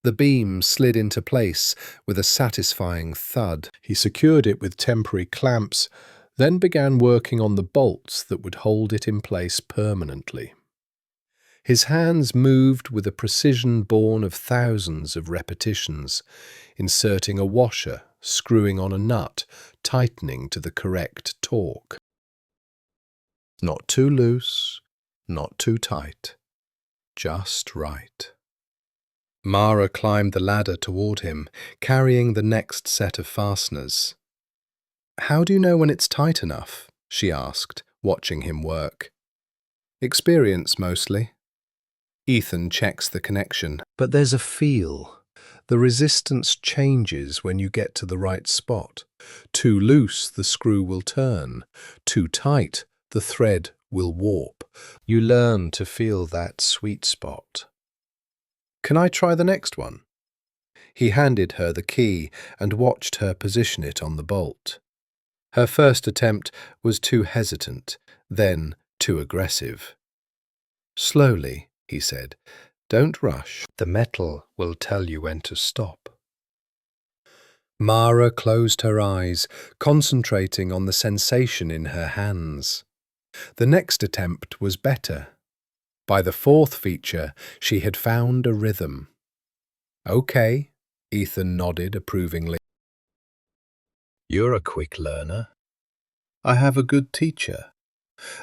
The beam slid into place with a satisfying thud. He secured it with temporary clamps, then began working on the bolts that would hold it in place permanently. His hands moved with a precision born of thousands of repetitions, inserting a washer, screwing on a nut, tightening to the correct torque. Not too loose, not too tight, just right. Mara climbed the ladder toward him, carrying the next set of fasteners. "How do you know when it's tight enough?" she asked, watching him work. "Experience, mostly." Ethan checks the connection. "But there's a feel. The resistance changes when you get to the right spot. Too loose, the screw will turn. Too tight, the thread will warp. You learn to feel that sweet spot." "Can I try the next one?" He handed her the key and watched her position it on the bolt. Her first attempt was too hesitant, then too aggressive. "Slowly," he said. "Don't rush. The metal will tell you when to stop." Mara closed her eyes, concentrating on the sensation in her hands. The next attempt was better. By the fourth feature, she had found a rhythm. "Okay," Ethan nodded approvingly. "You're a quick learner." "I have a good teacher."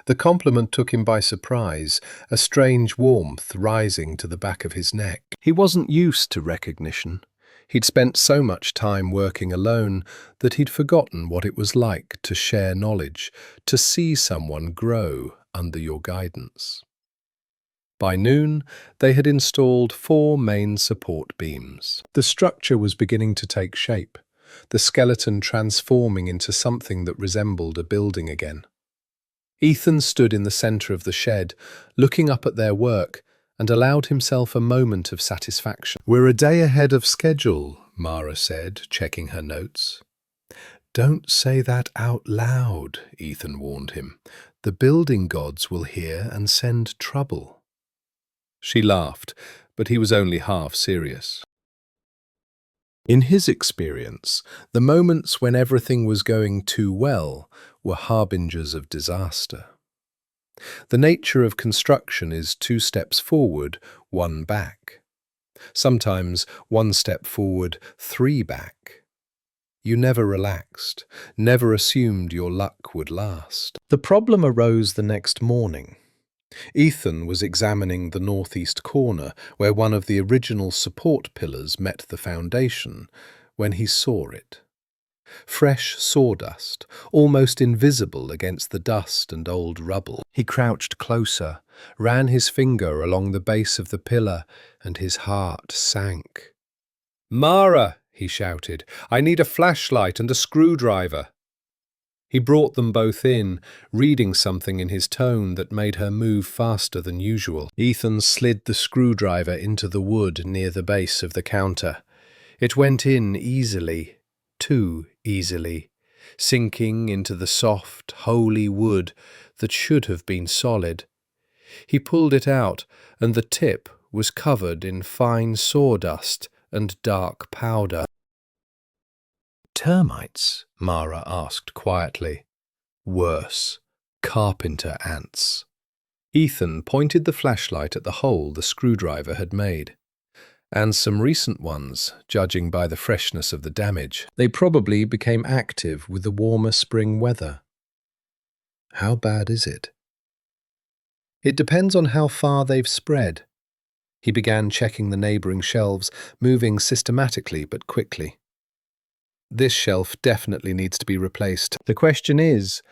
The compliment took him by surprise, a strange warmth rising to the back of his neck. He wasn't used to recognition. He'd spent so much time working alone that he'd forgotten what it was like to share knowledge, to see someone grow under your guidance. By noon, they had installed 4 main support beams. The structure was beginning to take shape, the skeleton transforming into something that resembled a building again. Ethan stood in the centre of the shed, looking up at their work, and allowed himself a moment of satisfaction. "We're a day ahead of schedule," Mara said, checking her notes. "Don't say that out loud," Ethan warned him. "The building gods will hear and send trouble." She laughed, but he was only half serious. In his experience, the moments when everything was going too well were harbingers of disaster. The nature of construction is 2 steps forward, 1 back. Sometimes 1 step forward, 3 back. You never relaxed, never assumed your luck would last. The problem arose the next morning. Ethan was examining the northeast corner where one of the original support pillars met the foundation when he saw it. Fresh sawdust, almost invisible against the dust and old rubble. He crouched closer, ran his finger along the base of the pillar, and his heart sank. "Mara!" he shouted. "I need a flashlight and a screwdriver." He brought them both in, reading something in his tone that made her move faster than usual. Ethan slid the screwdriver into the wood near the base of the counter. It went in easily, too easily, sinking into the soft, holy wood that should have been solid. He pulled it out, and the tip was covered in fine sawdust and dark powder. "Termites?" Mara asked quietly. "Worse, carpenter ants." Ethan pointed the flashlight at the hole the screwdriver had made. "And some recent ones, judging by the freshness of the damage. They probably became active with the warmer spring weather." "How bad is it?" "It depends on how far they've spread." He began checking the neighbouring shelves, moving systematically but quickly. "This shelf definitely needs to be replaced. The question is,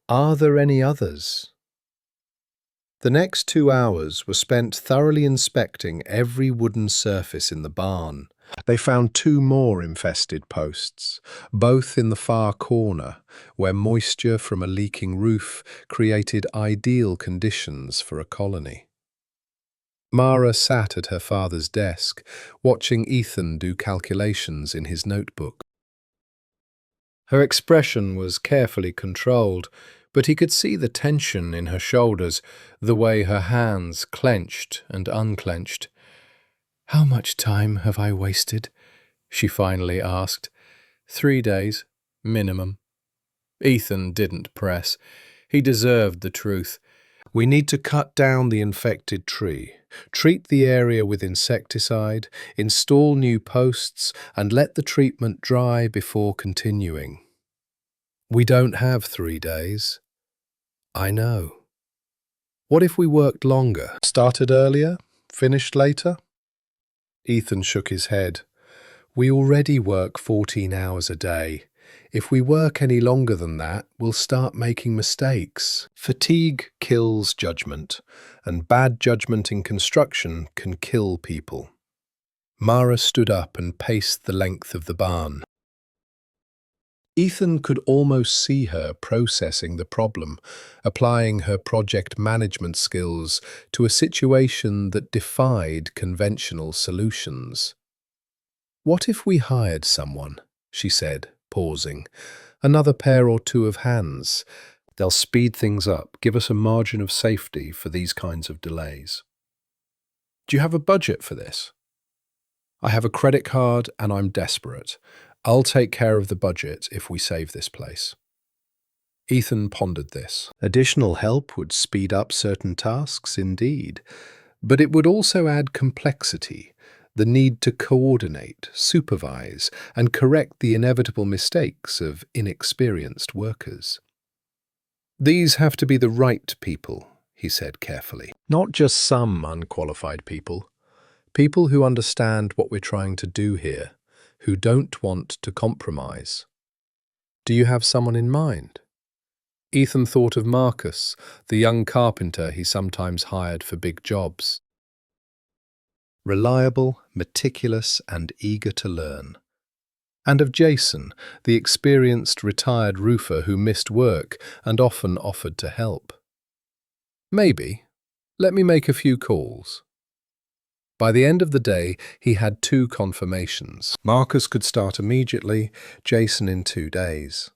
are there any others?" The next 2 hours were spent thoroughly inspecting every wooden surface in the barn. They found 2 more infested posts, both in the far corner, where moisture from a leaking roof created ideal conditions for a colony. Mara sat at her father's desk, watching Ethan do calculations in his notebook. Her expression was carefully controlled, but he could see the tension in her shoulders, the way her hands clenched and unclenched. "How much time have I wasted?" she finally asked. 3 days, minimum." Ethan didn't press. He deserved the truth. "We need to cut down the infected tree, treat the area with insecticide, install new posts, and let the treatment dry before continuing." "We don't have 3 days." "I know." "What if we worked longer? Started earlier, finished later?" Ethan shook his head. "We already work 14 hours a day. If we work any longer than that, we'll start making mistakes. Fatigue kills judgment, and bad judgment in construction can kill people." Mara stood up and paced the length of the barn. Ethan could almost see her processing the problem, applying her project management skills to a situation that defied conventional solutions. "What if we hired someone?" she said, pausing. "Another pair or 2 of hands. They'll speed things up, give us a margin of safety for these kinds of delays." "Do you have a budget for this?" "I have a credit card and I'm desperate. I'll take care of the budget if we save this place." Ethan pondered this. Additional help would speed up certain tasks, indeed, but it would also add complexity, the need to coordinate, supervise, and correct the inevitable mistakes of inexperienced workers. "These have to be the right people," he said carefully. "Not just some unqualified people. People who understand what we're trying to do here, who don't want to compromise." "Do you have someone in mind?" Ethan thought of Marcus, the young carpenter he sometimes hired for big jobs. Reliable, meticulous, and eager to learn. And of Jason, the experienced retired roofer who missed work and often offered to help. "Maybe. Let me make a few calls." By the end of the day, he had 2 confirmations. Marcus could start immediately, Jason in 2 days.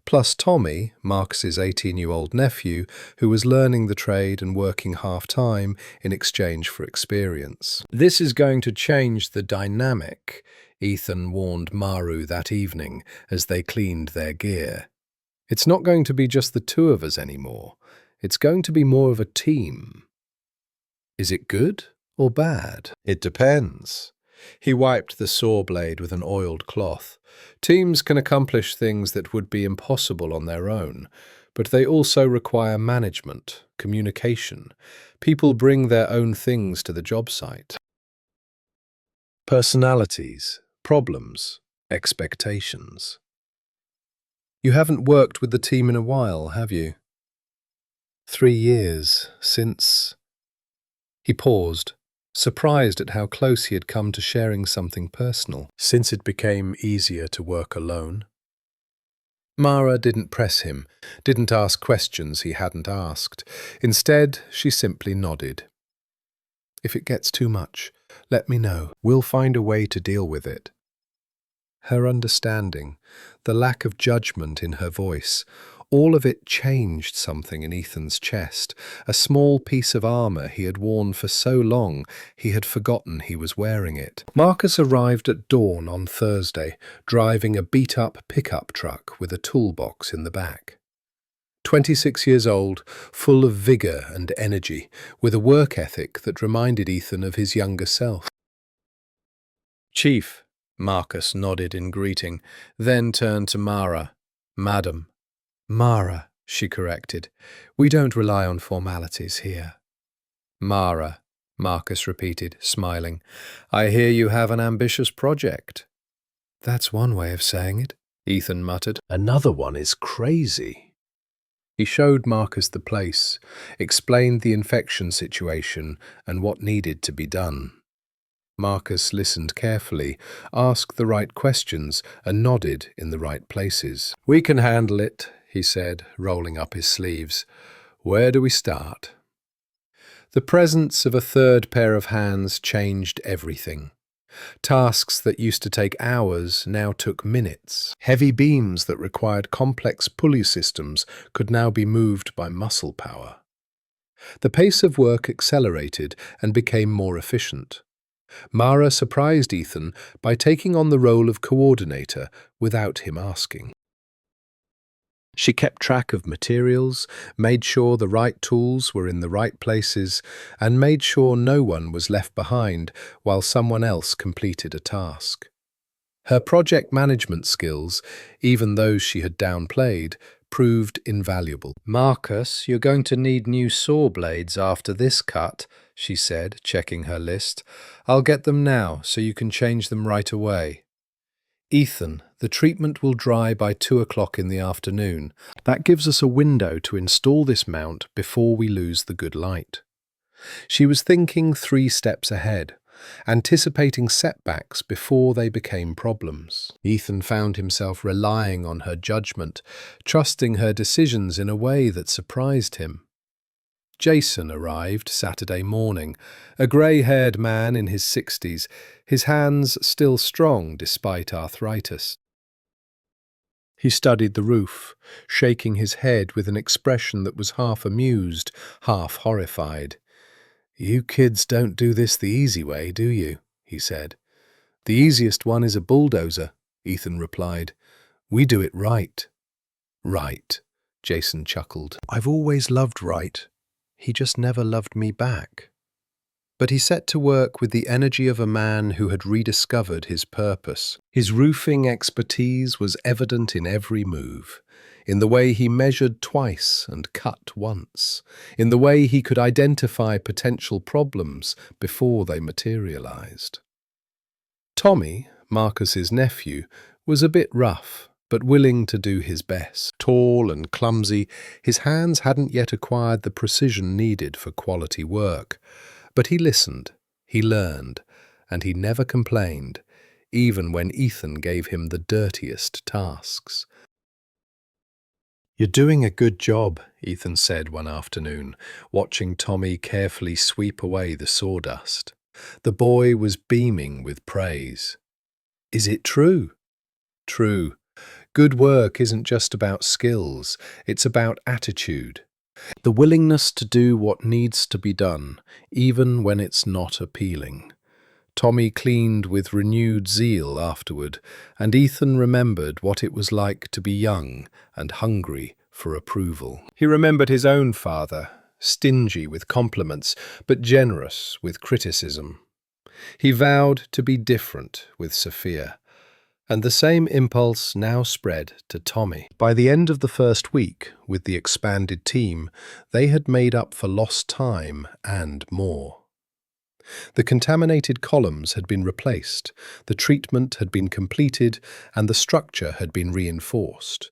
Plus Tommy, Marcus's 18-year-old nephew, who was learning the trade and working half-time in exchange for experience. "This is going to change the dynamic," Ethan warned Maru that evening as they cleaned their gear. "It's not going to be just the 2 of us anymore. It's going to be more of a team." "Is it good or bad?" "It depends." He wiped the saw blade with an oiled cloth. "Teams can accomplish things that would be impossible on their own, but they also require management, communication. People bring their own things to the job site. Personalities, problems, expectations." "You haven't worked with the team in a while, have you?" 3 years, since..." He paused, surprised at how close he had come to sharing something personal, since it became easier to work alone. Mara didn't press him, didn't ask questions he hadn't asked. Instead, she simply nodded. "If it gets too much, let me know. We'll find a way to deal with it." Her understanding, the lack of judgment in her voice, all of it changed something in Ethan's chest. A small piece of armor he had worn for so long he had forgotten he was wearing it. Marcus arrived at dawn on Thursday, driving a beat-up pickup truck with a toolbox in the back. 26 years old, full of vigor and energy, with a work ethic that reminded Ethan of his younger self. "Chief," Marcus nodded in greeting, then turned to Mara. "Madam." "Mara," she corrected. "We don't rely on formalities here." "Mara," Marcus repeated, smiling. "I hear you have an ambitious project." "That's one way of saying it," Ethan muttered. "Another one is crazy." He showed Marcus the place, explained the infection situation and what needed to be done. Marcus listened carefully, asked the right questions, and nodded in the right places. "We can handle it," he said, rolling up his sleeves. "Where do we start?" The presence of a third pair of hands changed everything. Tasks that used to take hours now took minutes. Heavy beams that required complex pulley systems could now be moved by muscle power. The pace of work accelerated and became more efficient. Mara surprised Ethan by taking on the role of coordinator without him asking. She kept track of materials, made sure the right tools were in the right places, and made sure no one was left behind while someone else completed a task. Her project management skills, even those she had downplayed, proved invaluable. "Marcus, you're going to need new saw blades after this cut," she said, checking her list. "I'll get them now, so you can change them right away." "Ethan, the treatment will dry by 2 o'clock in the afternoon. That gives us a window to install this mount before we lose the good light." She was thinking 3 steps ahead, anticipating setbacks before they became problems. Ethan found himself relying on her judgment, trusting her decisions in a way that surprised him. Jason arrived Saturday morning, a grey-haired man in his 60s, his hands still strong despite arthritis. He studied the roof, shaking his head with an expression that was half amused, half horrified. "You kids don't do this the easy way, do you?" he said. "The easiest one is a bulldozer," Ethan replied. "We do it right." "Right," Jason chuckled. "I've always loved Wright. He just never loved me back." But he set to work with the energy of a man who had rediscovered his purpose. His roofing expertise was evident in every move, in the way he measured twice and cut once, in the way he could identify potential problems before they materialized. Tommy, Marcus's nephew, was a bit rough, but willing to do his best. Tall and clumsy, his hands hadn't yet acquired the precision needed for quality work. But he listened, he learned, and he never complained, even when Ethan gave him the dirtiest tasks. "You're doing a good job," Ethan said one afternoon, watching Tommy carefully sweep away the sawdust. The boy was beaming with praise. "Is it true?" "True. Good work isn't just about skills, it's about attitude. The willingness to do what needs to be done, even when it's not appealing." Tommy cleaned with renewed zeal afterward, and Ethan remembered what it was like to be young and hungry for approval. He remembered his own father, stingy with compliments, but generous with criticism. He vowed to be different with Sophia, and the same impulse now spread to Tommy. By the end of the first week, with the expanded team, they had made up for lost time and more. The contaminated columns had been replaced, the treatment had been completed, and the structure had been reinforced.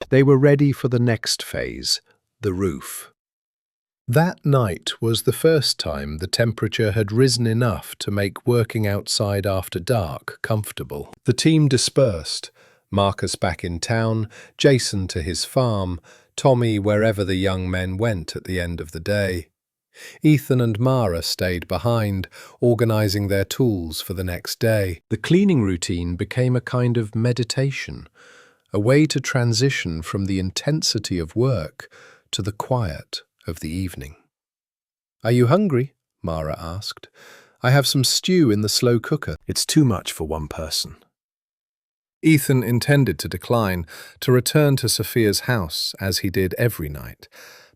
They were ready for the next phase, the roof. That night was the first time the temperature had risen enough to make working outside after dark comfortable. The team dispersed, Marcus back in town, Jason to his farm, Tommy wherever the young men went at the end of the day. Ethan and Mara stayed behind, organising their tools for the next day. The cleaning routine became a kind of meditation, a way to transition from the intensity of work to the quiet of the evening. "Are you hungry?" Mara asked. "I have some stew in the slow cooker." "It's too much for one person." Ethan intended to decline, to return to Sophia's house, as he did every night.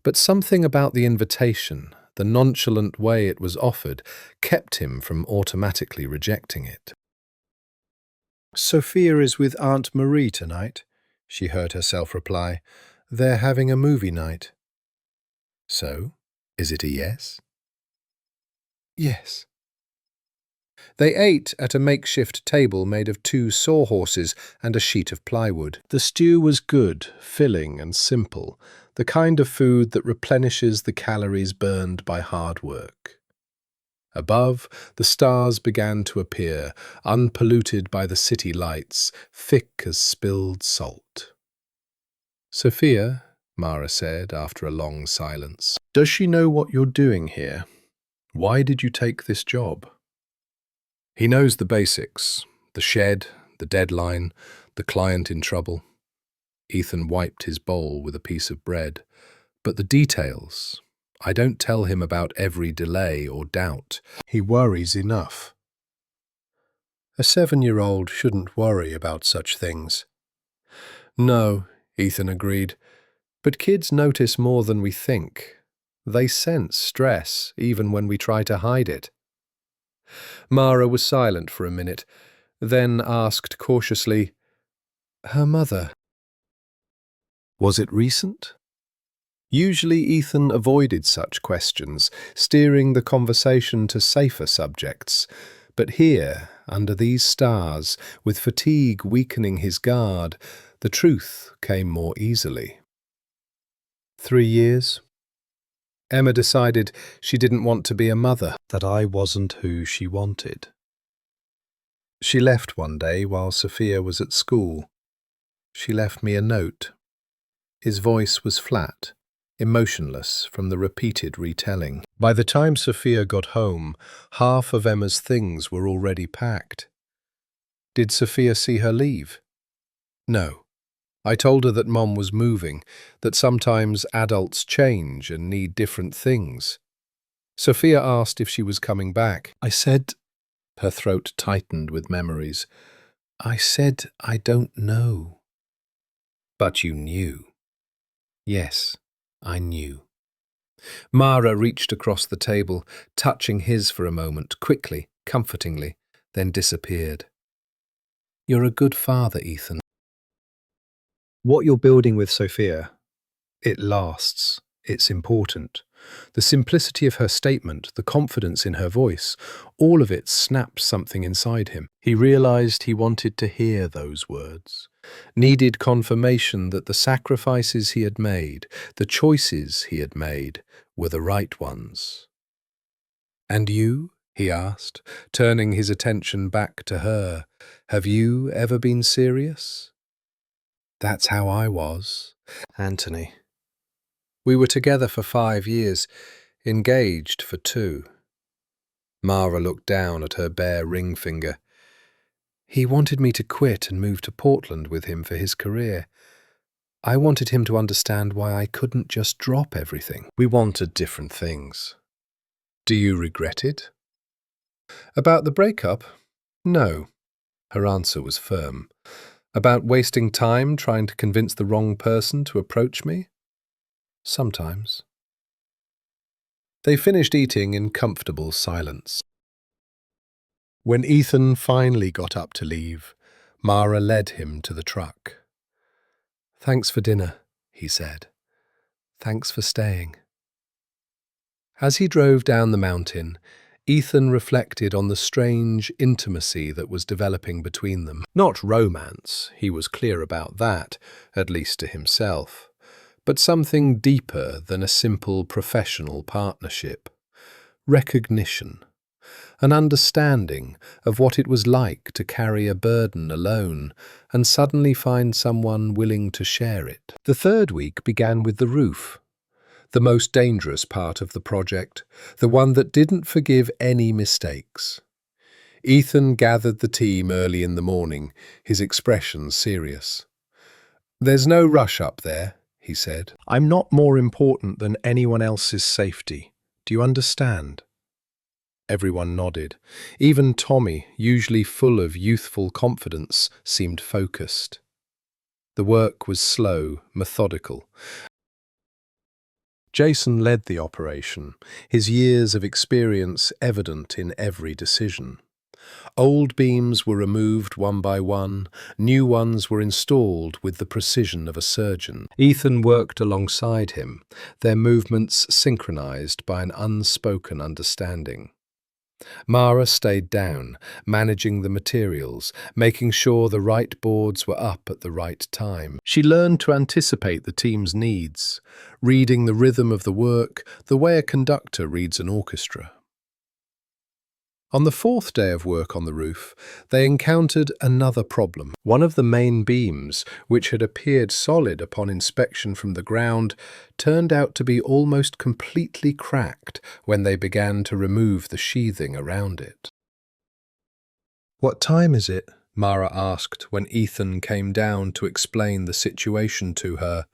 But something about the invitation, the nonchalant way it was offered, kept him from automatically rejecting it. "Sophia is with Aunt Marie tonight," she heard herself reply. "They're having a movie night." "So, is it a yes?" "Yes." They ate at a makeshift table made of 2 sawhorses and a sheet of plywood. The stew was good, filling and simple, the kind of food that replenishes the calories burned by hard work. Above, the stars began to appear, unpolluted by the city lights, thick as spilled salt. "Sophia," Mara said after a long silence, "does she know what you're doing here? Why did you take this job?" "He knows the basics, the shed, the deadline, the client in trouble." Ethan wiped his bowl with a piece of bread. "But the details, I don't tell him about every delay or doubt. He worries enough." "A 7-year-old shouldn't worry about such things." "No," Ethan agreed, "but kids notice more than we think. They sense stress even when we try to hide it." Mara was silent for a minute, then asked cautiously, "Her mother, was it recent?" Usually Ethan avoided such questions, steering the conversation to safer subjects. But here, under these stars, with fatigue weakening his guard, the truth came more easily. 3 years. Emma decided she didn't want to be a mother, that I wasn't who she wanted. She left one day while Sophia was at school. She left me a note. His voice was flat, emotionless from the repeated retelling. By the time Sophia got home, half of Emma's things were already packed. Did Sophia see her leave? No. I told her that Mom was moving, that sometimes adults change and need different things. Sophia asked if she was coming back. I said, her throat tightened with memories, I said I don't know. But you knew. Yes, I knew. Mara reached across the table, touching his for a moment, quickly, comfortingly, then disappeared. You're a good father, Ethan. What you're building with Sophia, it lasts. It's important. The simplicity of her statement, the confidence in her voice, all of it snapped something inside him. He realized he wanted to hear those words, needed confirmation that the sacrifices he had made, the choices he had made, were the right ones. And you? He asked, turning his attention back to her. Have you ever been serious? That's how I was, Anthony. We were together for 5 years, engaged for 2. Mara looked down at her bare ring finger. He wanted me to quit and move to Portland with him for his career. I wanted him to understand why I couldn't just drop everything. We wanted different things. Do you regret it? About the breakup? No. Her answer was firm. About wasting time trying to convince the wrong person to approach me? Sometimes. They finished eating in comfortable silence. When Ethan finally got up to leave, Mara led him to the truck. Thanks for dinner, he said. Thanks for staying. As he drove down the mountain, Ethan reflected on the strange intimacy that was developing between them. Not romance, he was clear about that, at least to himself, but something deeper than a simple professional partnership. Recognition, an understanding of what it was like to carry a burden alone and suddenly find someone willing to share it. The 3rd week began with the roof. The most dangerous part of the project, the one that didn't forgive any mistakes. Ethan gathered the team early in the morning, his expression serious. "There's no rush up there," he said. "I'm not more important than anyone else's safety. Do you understand?" Everyone nodded. Even Tommy, usually full of youthful confidence, seemed focused. The work was slow, methodical. Jason led the operation, his years of experience evident in every decision. Old beams were removed one by one, new ones were installed with the precision of a surgeon. Ethan worked alongside him, their movements synchronized by an unspoken understanding. Mara stayed down, managing the materials, making sure the right boards were up at the right time. She learned to anticipate the team's needs, reading the rhythm of the work the way a conductor reads an orchestra. On the fourth day of work on the roof, they encountered another problem. One of the main beams, which had appeared solid upon inspection from the ground, turned out to be almost completely cracked when they began to remove the sheathing around it. "What time is it?" Mara asked when Ethan came down to explain the situation to her.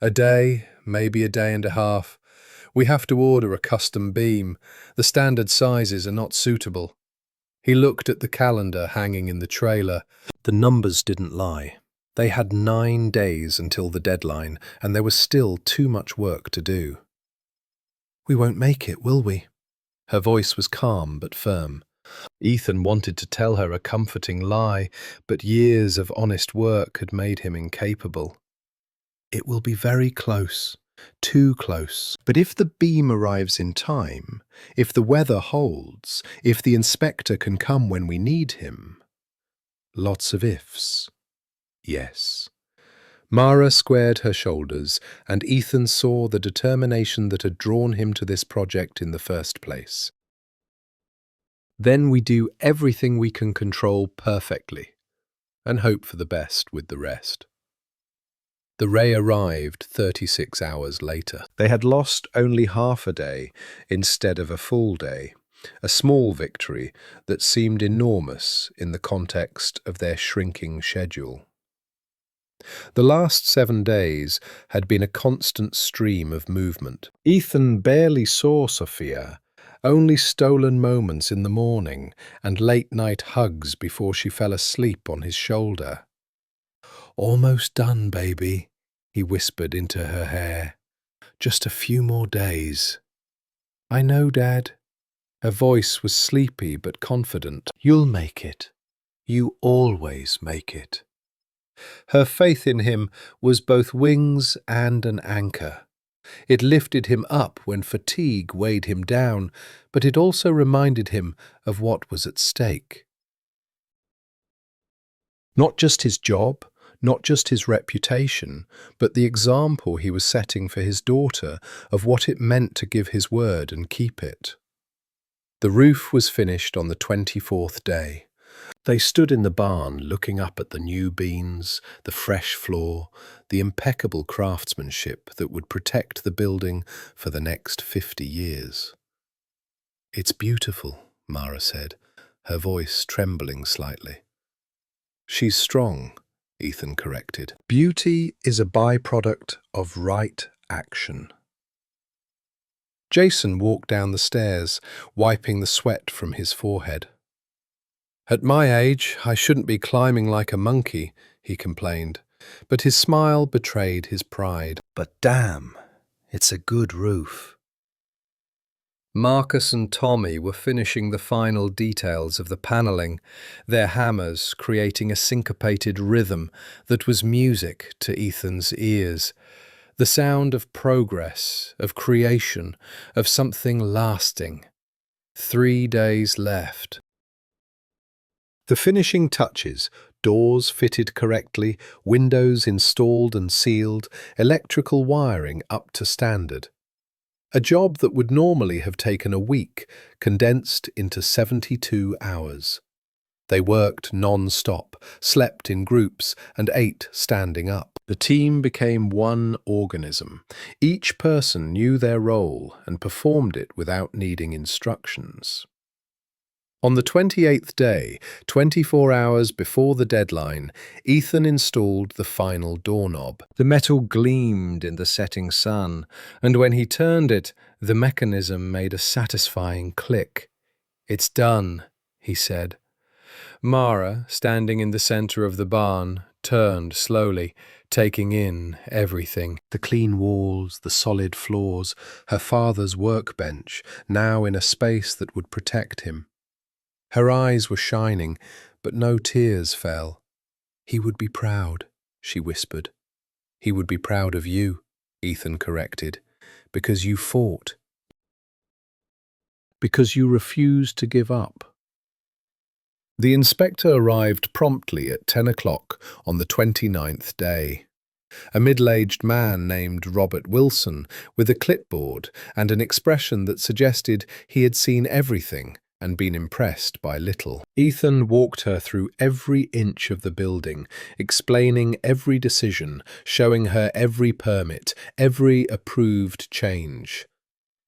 "A day, maybe a day and a half. We have to order a custom beam. The standard sizes are not suitable." He looked at the calendar hanging in the trailer. The numbers didn't lie. They had 9 days until the deadline, and there was still too much work to do. "We won't make it, will we?" Her voice was calm but firm. Ethan wanted to tell her a comforting lie, but years of honest work had made him incapable. "It will be very close. Too close. But if the beam arrives in time, if the weather holds, if the inspector can come when we need him." Lots of ifs. Yes. Mara squared her shoulders, and Ethan saw the determination that had drawn him to this project in the first place. Then we do everything we can control perfectly, and hope for the best with the rest. The ray arrived 36 hours later. They had lost only half a day instead of a full day, a small victory that seemed enormous in the context of their shrinking schedule. The last 7 days had been a constant stream of movement. Ethan barely saw Sophia, only stolen moments in the morning and late-night hugs before she fell asleep on his shoulder. "Almost done, baby," he whispered into her hair. "Just a few more days." "I know, Dad." Her voice was sleepy but confident. "You'll make it. You always make it." Her faith in him was both wings and an anchor. It lifted him up when fatigue weighed him down, but it also reminded him of what was at stake. Not just his job, not just his reputation, but the example he was setting for his daughter of what it meant to give his word and keep it. The roof was finished on the 24th day. They stood in the barn looking up at the new beams, the fresh floor, the impeccable craftsmanship that would protect the building for the next 50 years. "It's beautiful," Mara said, her voice trembling slightly. "She's strong," Ethan corrected. "Beauty is a byproduct of right action." Jason walked down the stairs, wiping the sweat from his forehead. "At my age, I shouldn't be climbing like a monkey," he complained, but his smile betrayed his pride. "But damn, it's a good roof." Marcus and Tommy were finishing the final details of the panelling, their hammers creating a syncopated rhythm that was music to Ethan's ears. The sound of progress, of creation, of something lasting. 3 days left. The finishing touches, doors fitted correctly, windows installed and sealed, electrical wiring up to standard. A job that would normally have taken a week, condensed into 72 hours. They worked non-stop, slept in groups, and ate standing up. The team became one organism. Each person knew their role and performed it without needing instructions. On the 28th day, 24 hours before the deadline, Ethan installed the final doorknob. The metal gleamed in the setting sun, and when he turned it, the mechanism made a satisfying click. "It's done," he said. Mara, standing in the center of the barn, turned slowly, taking in everything. The clean walls, the solid floors, her father's workbench, now in a space that would protect him. Her eyes were shining, but no tears fell. "He would be proud," she whispered. "He would be proud of you," Ethan corrected, "because you fought. Because you refused to give up." The inspector arrived promptly at 10 o'clock on the 29th day. A middle-aged man named Robert Wilson, with a clipboard and an expression that suggested he had seen everything and been impressed by little. Ethan walked her through every inch of the building, explaining every decision, showing her every permit, every approved change.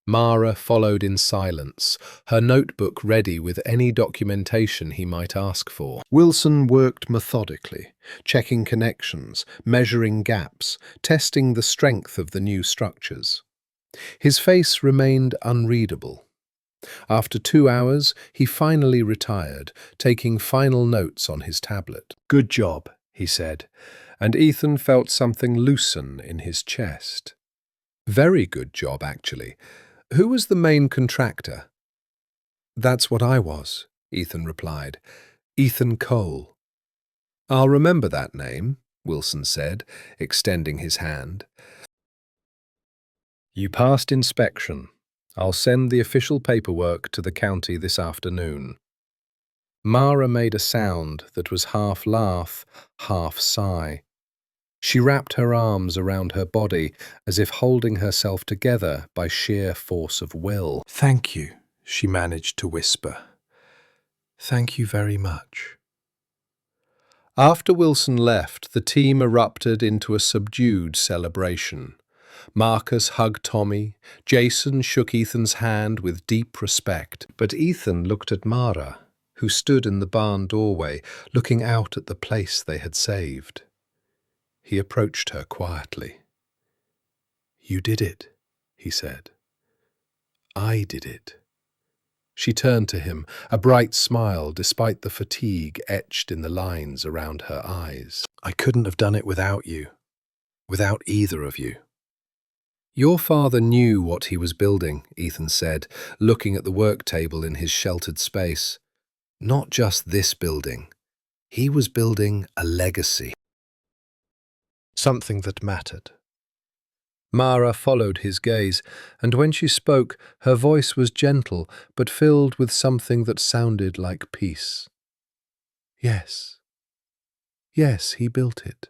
Mara followed in silence, her notebook ready with any documentation he might ask for. Wilson worked methodically, checking connections, measuring gaps, testing the strength of the new structures. His face remained unreadable. After 2 hours, he finally retired, taking final notes on his tablet. "Good job," he said, and Ethan felt something loosen in his chest. "Very good job, actually. Who was the main contractor?" "That's what I was," Ethan replied. "Ethan Cole." "I'll remember that name," Wilson said, extending his hand. "You passed inspection. I'll send the official paperwork to the county this afternoon." Mara made a sound that was half laugh, half sigh. She wrapped her arms around her body as if holding herself together by sheer force of will. "Thank you," she managed to whisper. "Thank you very much." After Wilson left, the team erupted into a subdued celebration. Marcus hugged Tommy. Jason shook Ethan's hand with deep respect. But Ethan looked at Mara, who stood in the barn doorway, looking out at the place they had saved. He approached her quietly. "You did it," he said. "I did it." She turned to him, a bright smile despite the fatigue etched in the lines around her eyes. "I couldn't have done it without you. Without either of you." "Your father knew what he was building," Ethan said, looking at the work table in his sheltered space. "Not just this building. He was building a legacy. Something that mattered." Mara followed his gaze, and when she spoke, her voice was gentle but filled with something that sounded like peace. "Yes. Yes, he built it."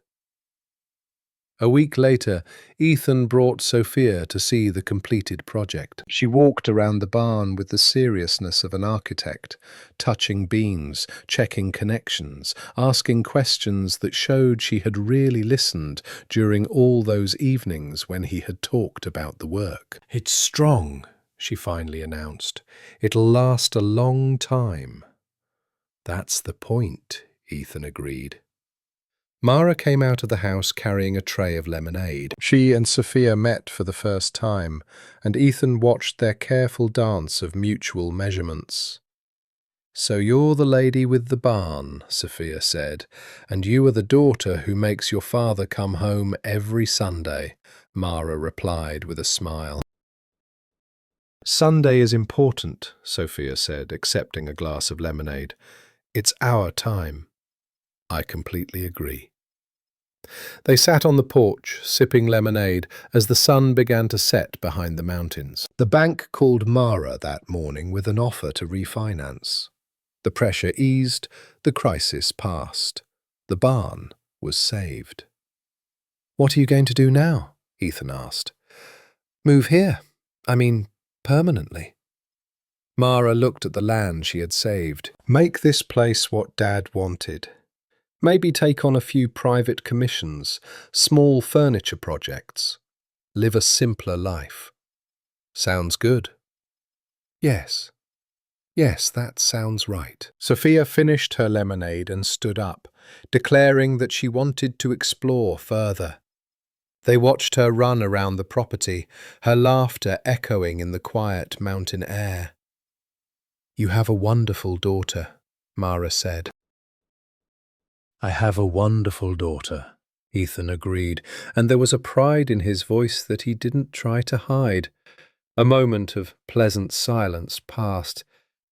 A week later, Ethan brought Sophia to see the completed project. She walked around the barn with the seriousness of an architect, touching beams, checking connections, asking questions that showed she had really listened during all those evenings when he had talked about the work. "It's strong," she finally announced. "It'll last a long time." "That's the point," Ethan agreed. Mara came out of the house carrying a tray of lemonade. She and Sophia met for the first time, and Ethan watched their careful dance of mutual measurements. "So you're the lady with the barn," Sophia said, "and you are the daughter who makes your father come home every Sunday," Mara replied with a smile. "Sunday is important," Sophia said, accepting a glass of lemonade. "It's our time." "I completely agree." They sat on the porch, sipping lemonade, as the sun began to set behind the mountains. The bank called Mara that morning with an offer to refinance. The pressure eased, the crisis passed. The barn was saved. "What are you going to do now?" Ethan asked. "Move here. I mean, permanently." Mara looked at the land she had saved. "Make this place what Dad wanted. Maybe take on a few private commissions, small furniture projects. Live a simpler life. Sounds good. Yes. Yes, that sounds right. Sophia finished her lemonade and stood up, declaring that she wanted to explore further. They watched her run around the property, her laughter echoing in the quiet mountain air. "You have a wonderful daughter," Mara said. "I have a wonderful daughter," Ethan agreed, and there was a pride in his voice that he didn't try to hide. A moment of pleasant silence passed.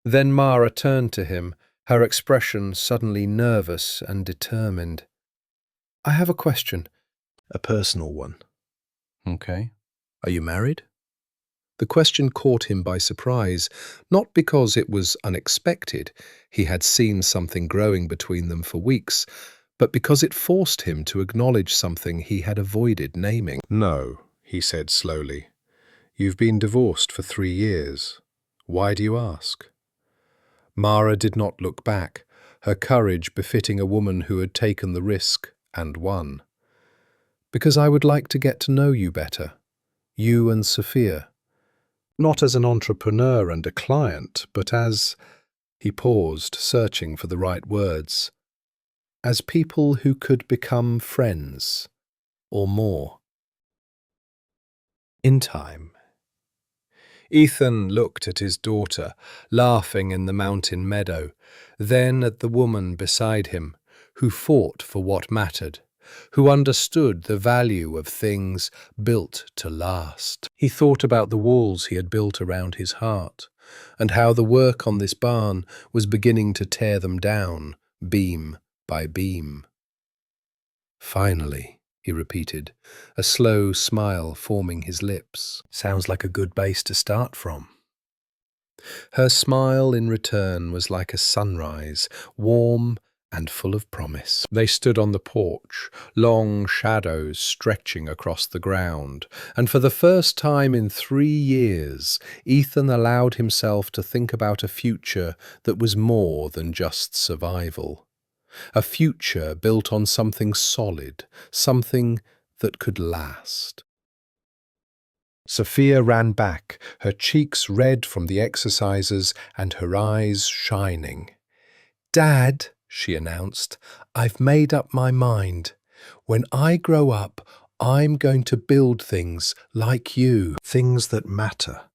Then Mara turned to him, her expression suddenly nervous and determined. "I have a question, a personal one." "Okay. Are you married?" The question caught him by surprise, not because it was unexpected, he had seen something growing between them for weeks, but because it forced him to acknowledge something he had avoided naming. "No," he said slowly. "You've been divorced for 3 years. Why do you ask?" Mara did not look back, her courage befitting a woman who had taken the risk and won. "Because I would like to get to know you better, you and Sophia. Not as an entrepreneur and a client, but as—" he paused, searching for the right words. "As people who could become friends, or more. In time." Ethan looked at his daughter, laughing in the mountain meadow, then at the woman beside him, who fought for what mattered, who understood the value of things built to last. He thought about the walls he had built around his heart, and how the work on this barn was beginning to tear them down, beam by beam. "Finally," he repeated, a slow smile forming his lips. "Sounds like a good base to start from." Her smile in return was like a sunrise, warm and full of promise. They stood on the porch, long shadows stretching across the ground, and for the first time in 3 years, Ethan allowed himself to think about a future that was more than just survival. A future built on something solid, something that could last. Sophia ran back, her cheeks red from the exercises and her eyes shining. "Dad," she announced, "I've made up my mind. When I grow up, I'm going to build things like you, things that matter."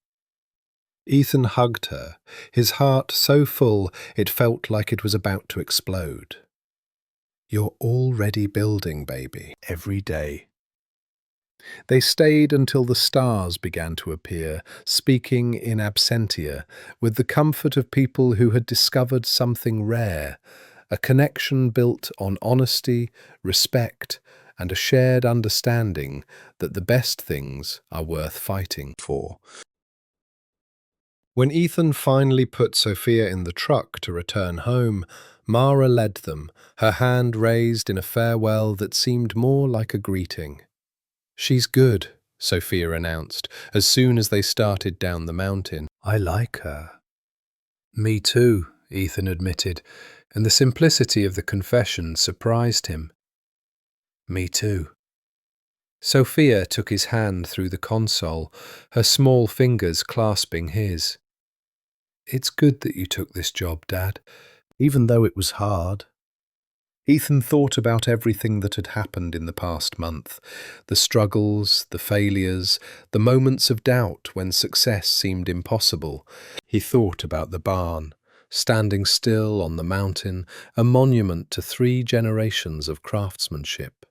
Ethan hugged her, his heart so full it felt like it was about to explode. "You're already building, baby, every day." They stayed until the stars began to appear, speaking in absentia, with the comfort of people who had discovered something rare, a connection built on honesty, respect, and a shared understanding that the best things are worth fighting for. When Ethan finally put Sophia in the truck to return home, Mara led them, her hand raised in a farewell that seemed more like a greeting. "She's good," Sophia announced, as soon as they started down the mountain. "I like her." "Me too," Ethan admitted, and the simplicity of the confession surprised him. "Me too." Sophia took his hand through the console, her small fingers clasping his. "It's good that you took this job, Dad, even though it was hard." Ethan thought about everything that had happened in the past month, the struggles, the failures, the moments of doubt when success seemed impossible. He thought about the barn, standing still on the mountain, a monument to 3 generations of craftsmanship.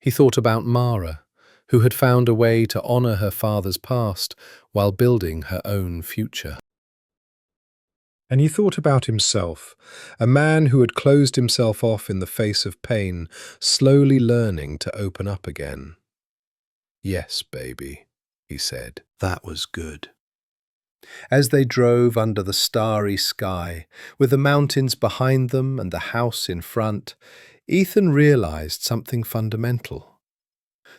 He thought about Mara, who had found a way to honour her father's past while building her own future. And he thought about himself, a man who had closed himself off in the face of pain, slowly learning to open up again. "Yes, baby," he said. "That was good." As they drove under the starry sky, with the mountains behind them and the house in front, Ethan realized something fundamental.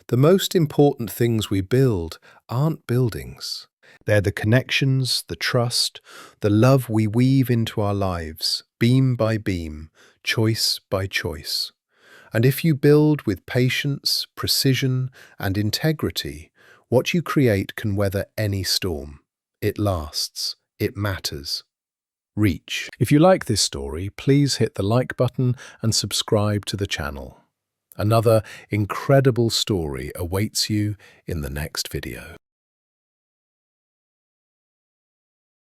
The most important things we build aren't buildings. They're the connections, the trust, the love we weave into our lives, beam by beam, choice by choice. And if you build with patience, precision, and integrity, what you create can weather any storm. It lasts. It matters. Reach. If you like this story, please hit the like button and subscribe to the channel. Another incredible story awaits you in the next video.